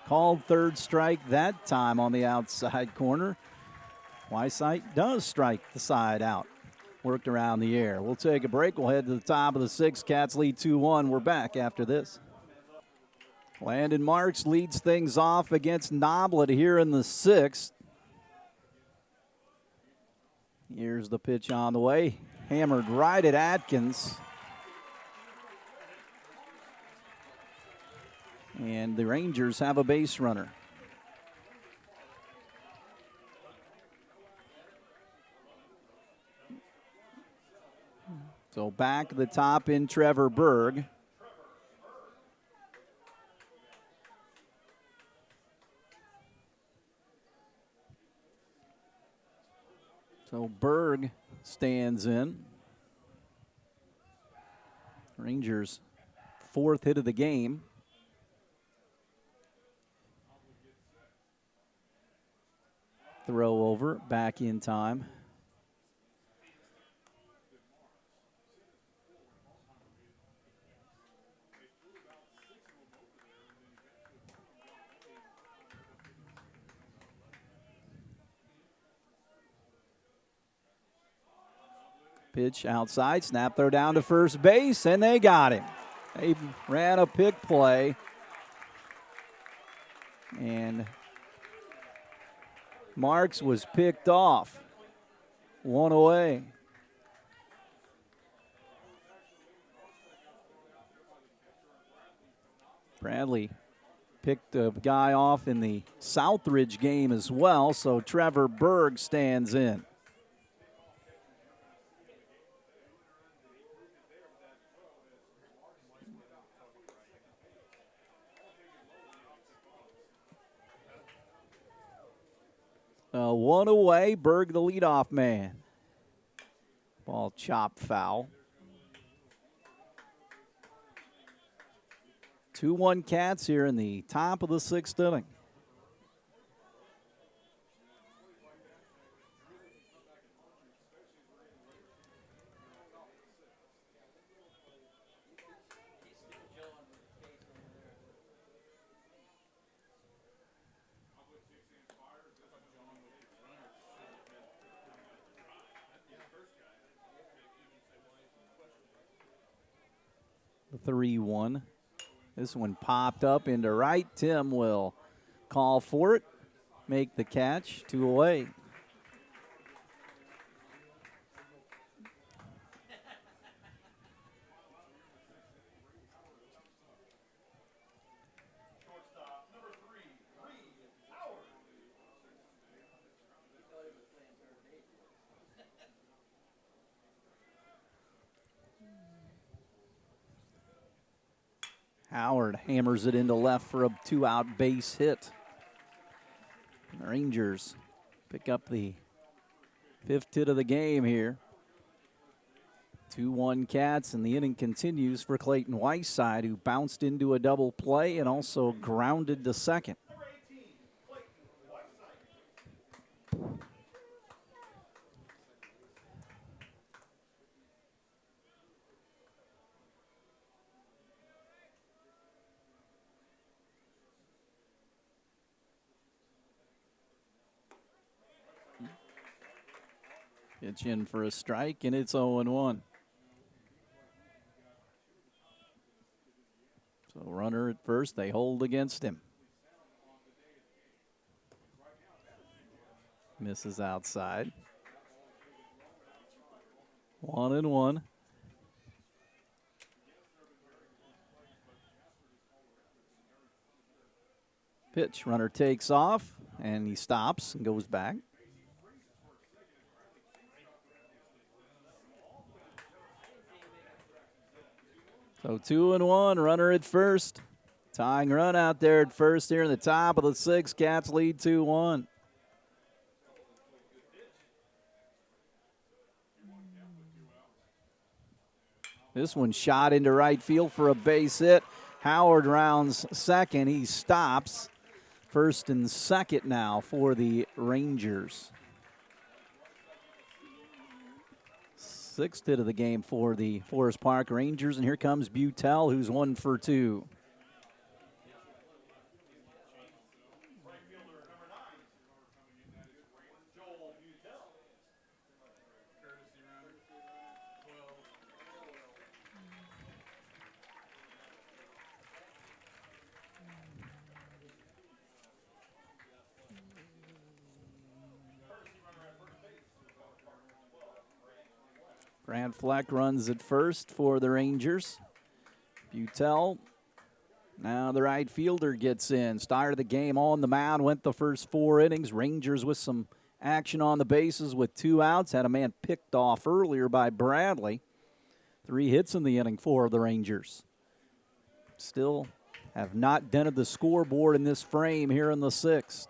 Called third strike that time on the outside corner. Whiteside does strike the side out. Worked around the air. We'll take a break. We'll head to the top of the 6th. Cats lead 2-1. We're back after this. Landon Marks leads things off against Noblet here in the 6th. Here's the pitch on the way. Hammered right at Atkins. And the Rangers have a base runner. So back at the top in Trevor Berg. So Berg stands in. Rangers' 4th hit of the game. Throw over, back in time. Pitch outside, snap throw down to first base, and they got him. They ran a pick play. And Marks was picked off. 1 away. Bradley picked a guy off in the Southridge game as well, so Trevor Berg stands in. One away, Berg the leadoff man. Ball chopped foul. 2-1 Cats here in the top of the 6th inning. The 3-1. This one popped up into right. Tim will call for it, make the catch, 2 away. Howard hammers it into left for a 2-out base hit. The Rangers pick up the 5th hit of the game here. 2-1 Cats, and the inning continues for Clayton Whiteside, who bounced into a double play and also grounded to second. Pitch in for a strike, and it's 0-1. So runner at first, they hold against him. Misses outside. 1-1. Pitch, runner takes off, and he stops and goes back. So 2-1, runner at first. Tying run out there at first here in the top of the 6th. Cats lead 2-1. This one shot into right field for a base hit. Howard rounds second. He stops. First and second now for the Rangers. 6th hit of the game for the Forest Park Rangers, and here comes Butel, who's 1 for 2. Grant Fleck runs at first for the Rangers. Butel Now the right fielder gets in. Started the game on the mound, went the first 4 innings. Rangers with some action on the bases with 2 outs. Had a man picked off earlier by Bradley. 3 hits in the inning for the Rangers. Still have not dented the scoreboard in this frame here in the 6th.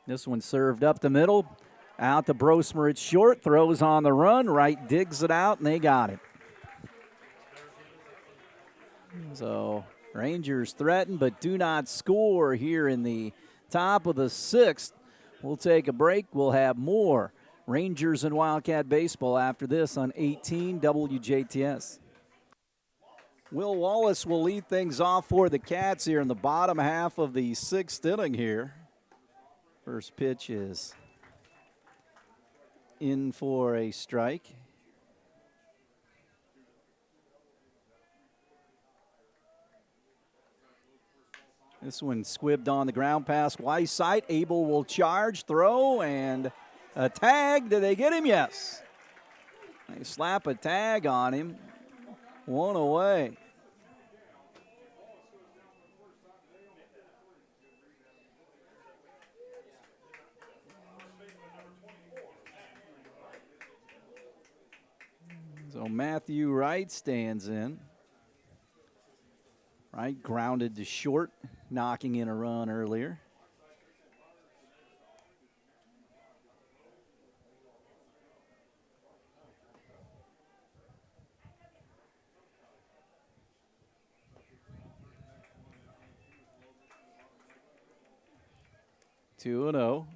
This one served up the middle. Out to Brosmer at short. Throws on the run. Right digs it out, and they got it. So Rangers threaten but do not score here in the top of the 6th. We'll take a break. We'll have more Rangers and Wildcat baseball after this on 18 WJTS. Will Wallace will lead things off for the Cats here in the bottom half of the 6th inning here. First pitch is in for a strike. This one squibbed on the ground past Weissite. Abel will charge, throw, and a tag. Did they get him? Yes. They slap a tag on him. 1 away. So Matthew Wright stands in. Wright grounded to short, knocking in a run earlier. Two and 0.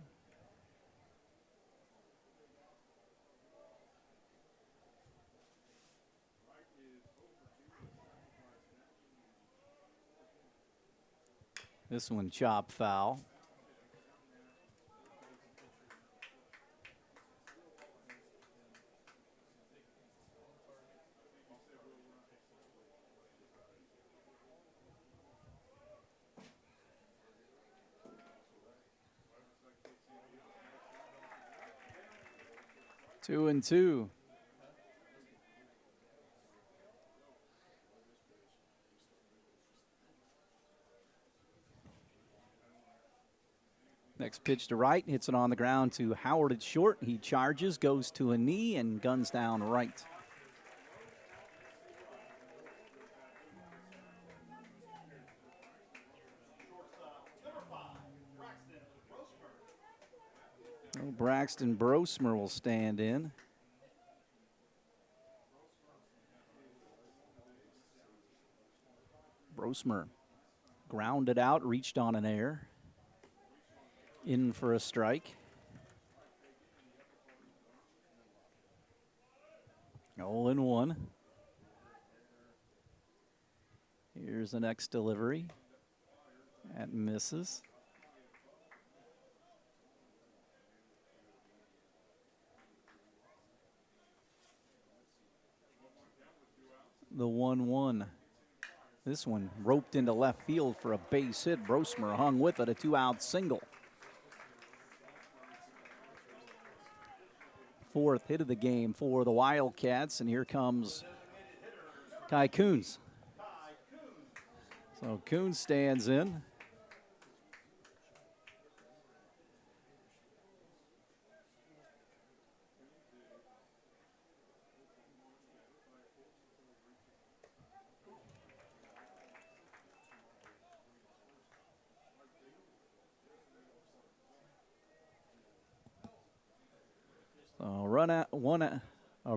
This one chop foul. Two and 2. Next pitch to right, hits it on the ground to Howard at short. He charges, goes to a knee, and guns down right. Braxton Brosmer will stand in. Brosmer grounded out, reached on an error. In for a strike. 0-1. Here's the next delivery. That misses. The 1-1. This one roped into left field for a base hit. Brosmer hung with it, a 2-out single. 4th hit of the game for the Wildcats, and here comes Kai Coons. So Coons stands in.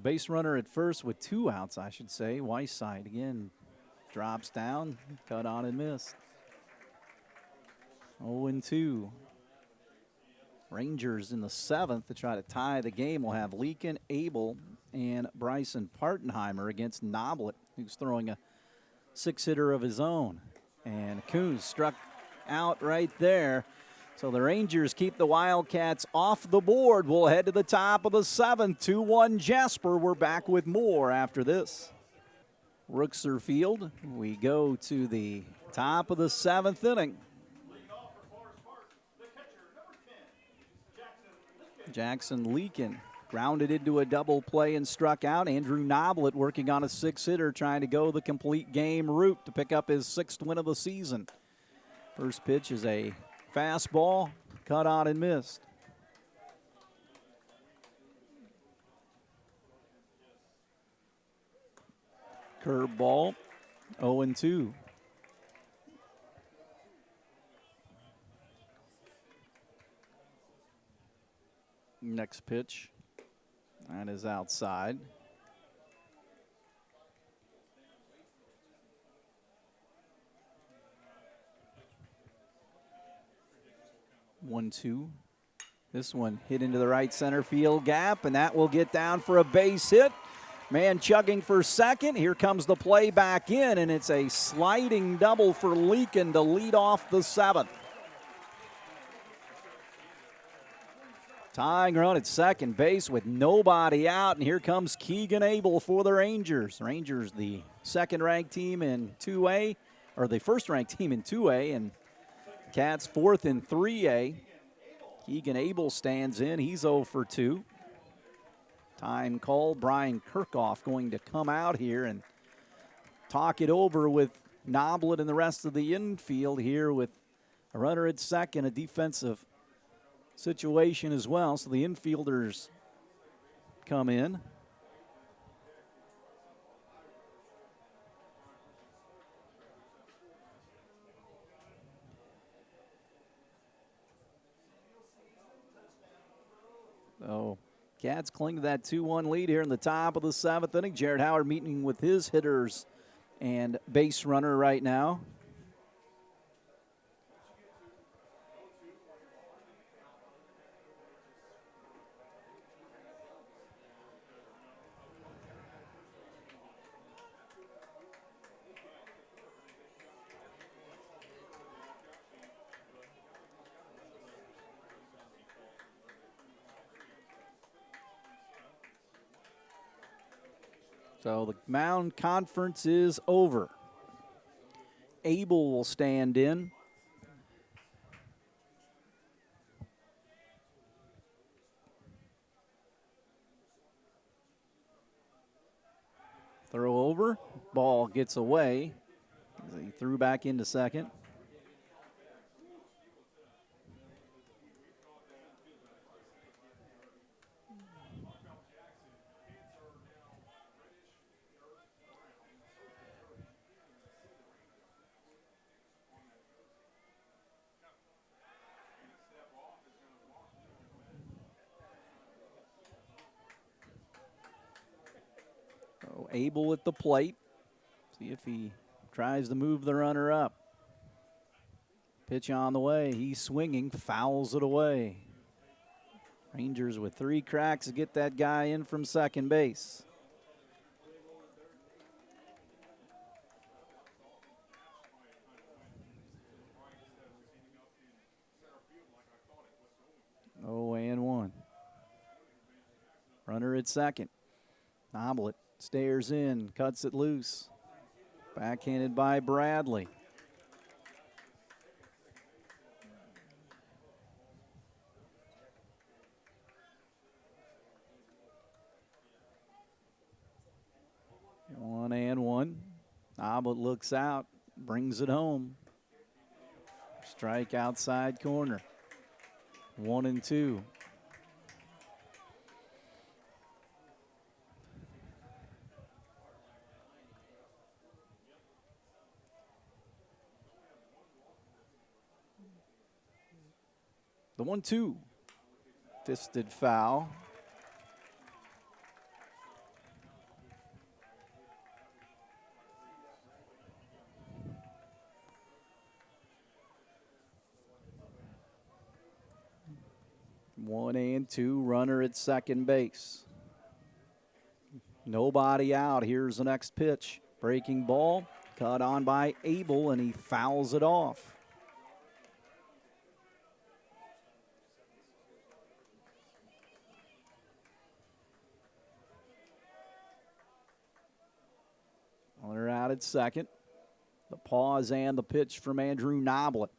Base runner at first with 2 outs, I should say. Weissite again drops down, cut on and missed. 0-2. Rangers in the 7th to try to tie the game. We'll have Leakin, Abel, and Bryson Partenheimer against Noblet, who's throwing a 6-hitter of his own. And Coons struck out right there. So the Rangers keep the Wildcats off the board. We'll head to the top of the 7th, 2-1 Jasper. We're back with more after this. Ruxer Field, we go to the top of the 7th inning. Jackson Leakin grounded into a double play and struck out. Andrew Noblet working on a 6-hitter, trying to go the complete game route to pick up his 6th win of the season. First pitch is a fastball, cut on and missed. Curveball, 0-2. Next pitch, that is outside. One, two. This one hit into the right center field gap, and that will get down for a base hit. Man chugging for second. Here comes the play back in, and it's a sliding double for Leakin to lead off the 7th. Tying run at second base with nobody out, and here comes Keegan Abel for the Rangers. Rangers, the second-ranked team in 2A, or the first-ranked team in 2A, and Cats 4th in 3A. Keegan Abel stands in. He's 0 for 2. Time call. Brian Kirchhoff going to come out here and talk it over with Noblet and the rest of the infield here with a runner at second, a defensive situation as well. So the infielders come in. So Cats cling to that 2-1 lead here in the top of the 7th inning. Jared Howard meeting with his hitters and base runner right now. So the Mound Conference is over. Abel will stand in. Throw over. Ball gets away. He threw back into second. Abel at the plate. See if he tries to move the runner up. Pitch on the way. He's swinging, fouls it away. Rangers with 3 cracks to get that guy in from second base. Oh, and 1. Runner at second. Noblet stares in, cuts it loose. Backhanded by Bradley. One and 1. Noblet looks out, brings it home. Strike outside corner. 1-2. The 1-2. Fisted foul. One and 2, runner at second base. Nobody out. Here's the next pitch. Breaking ball, cut on by Abel, and he fouls it off. Runner out at second. The pause and the pitch from Andrew Noblet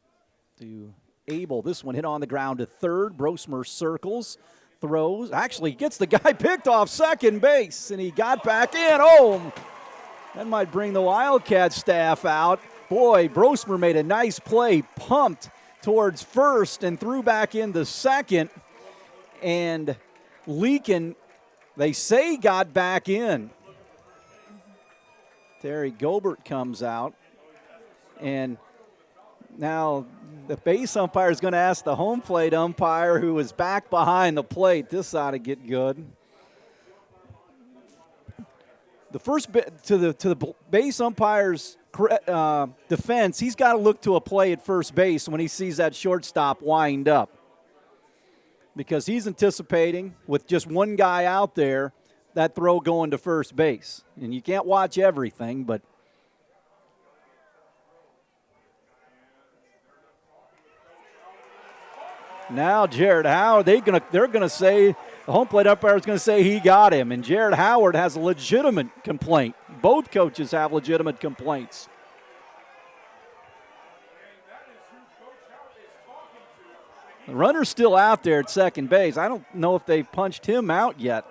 to Abel. This one hit on the ground to third. Brosmer circles, throws. Actually gets the guy picked off second base, and he got back in. Oh, that might bring the Wildcat staff out. Boy, Brosmer made a nice play, pumped towards first and threw back into second. And Leakin, they say, got back in. Terry Gobert comes out. And now the base umpire is going to ask the home plate umpire, who is back behind the plate. This ought to get good. The first to the base umpire's defense, he's got to look to a play at first base when he sees that shortstop wind up, because he's anticipating, with just one guy out there, that throw going to first base. And you can't watch everything, but now Jared Howard, they're gonna say, the home plate umpire is going to say he got him, and Jared Howard has a legitimate complaint. Both coaches have legitimate complaints. The runner's still out there at second base. I don't know if they've punched him out yet.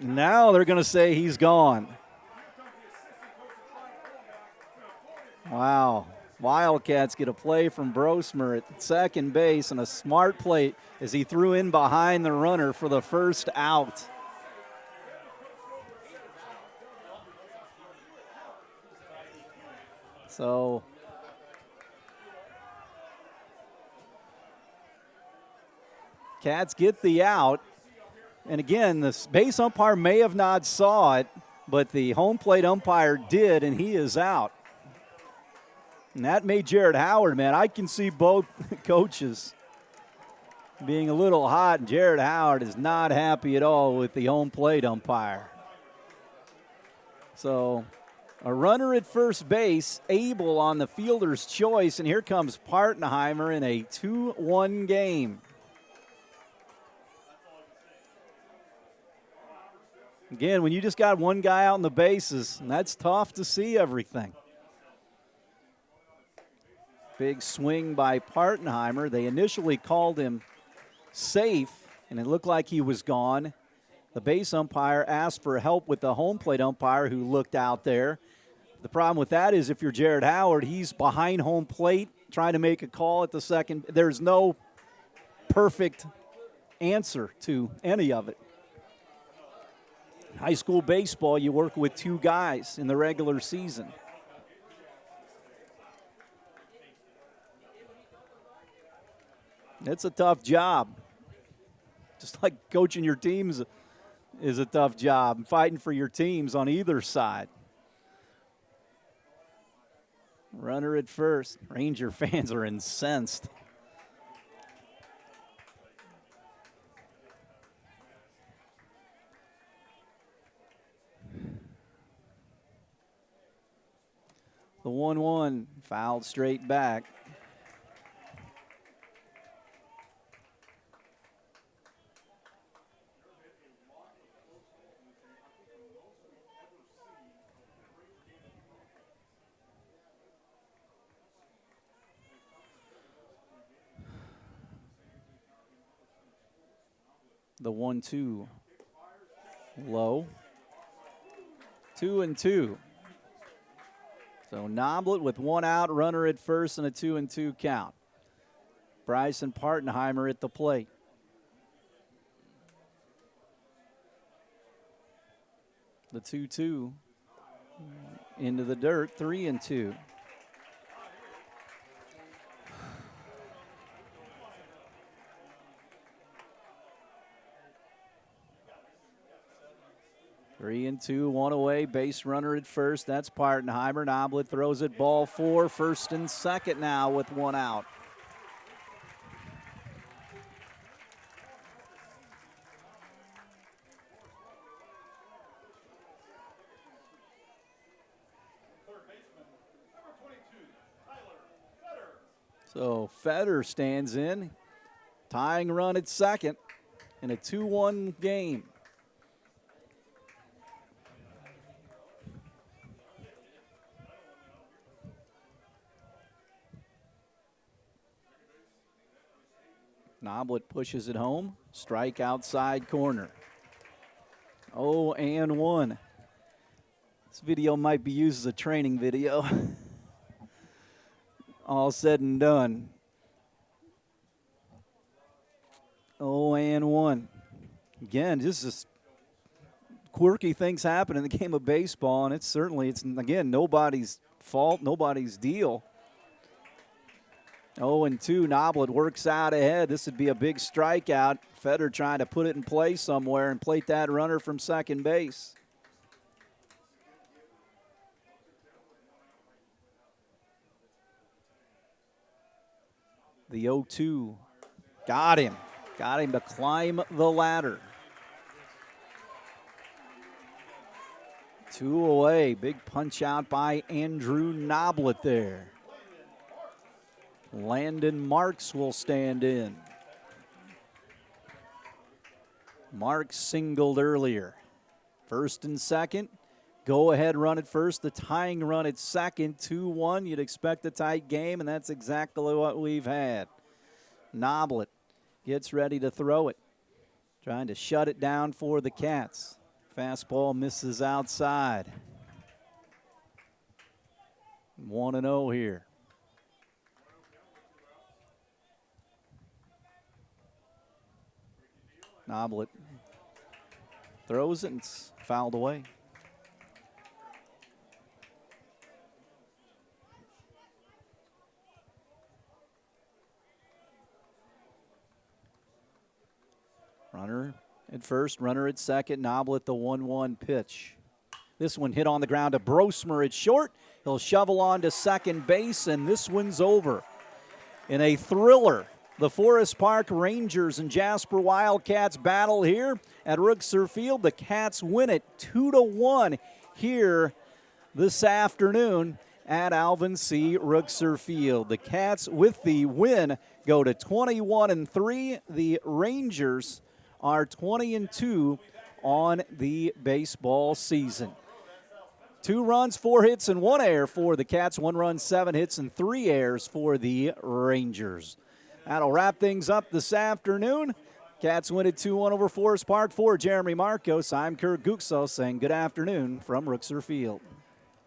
Now they're going to say he's gone. Wow. Wildcats get a play from Brosmer at second base, and a smart play as he threw in behind the runner for the first out. So Cats get the out. And again, the base umpire may have not saw it, but the home plate umpire did, and he is out. And that made Jared Howard, man, I can see both coaches being a little hot, and Jared Howard is not happy at all with the home plate umpire. So a runner at first base, Abel on the fielder's choice, and here comes Partenheimer in a 2-1 game. Again, when you just got one guy out in the bases, that's tough to see everything. Big swing by Partenheimer. They initially called him safe, and it looked like he was gone. The base umpire asked for help with the home plate umpire, who looked out there. The problem with that is, if you're Jared Howard, he's behind home plate trying to make a call at the second. There's no perfect answer to any of it. High school baseball, you work with two guys in the regular season. It's a tough job. Just like coaching your teams is a tough job, fighting for your teams on either side. Runner at first. Ranger fans are incensed. The 1-1 fouled straight back. The 1-2 low. 2-2. So Noblet with one out, runner at first, and a 2-2 count. Bryson Partenheimer at the plate. The 2-2 into the dirt, 3-2. Three and two, one away, base runner at first. That's Partenheimer. Noblet throws it, ball four, first and second now with one out. So Fetter stands in. Tying run at second in a 2-1 game. Noblet pushes it home. Strike outside corner. 0-1. This video might be used as a training video. All said and done. 0-1. Again, just quirky things happen in the game of baseball, and it's again, nobody's fault, nobody's deal. 0-2, Noblet works out ahead. This would be a big strikeout. Feder trying to put it in play somewhere and plate that runner from second base. The 0-2. Got him. Got him to climb the ladder. 2 away. Big punch out by Andrew Noblet there. Landon Marks will stand in. Marks singled earlier. First and second. Go ahead run at first. The tying run at second. 2-1. You'd expect a tight game, and that's exactly what we've had. Noblet gets ready to throw it. Trying to shut it down for the Cats. Fastball misses outside. 1-0 here. Noblet throws it and it's fouled away. Runner at first, runner at second. Noblet the 1-1 pitch. This one hit on the ground to Brosmer at short. He'll shovel on to second base, and this one's over. In a thriller, the Forest Park Rangers and Jasper Wildcats battle here at Ruxer Field. The Cats win it 2-1 here this afternoon at Alvin C. Ruxer Field. The Cats with the win go to 21-3. The Rangers are 20-2 on the baseball season. 2 runs, 4 hits, and 1 error for the Cats. 1 run, 7 hits, and 3 errors for the Rangers. That'll wrap things up this afternoon. Cats win it 2-1 over Forest Park. For Jeremy Marcos, I'm Kurt Guxel saying good afternoon from Ruxer Field.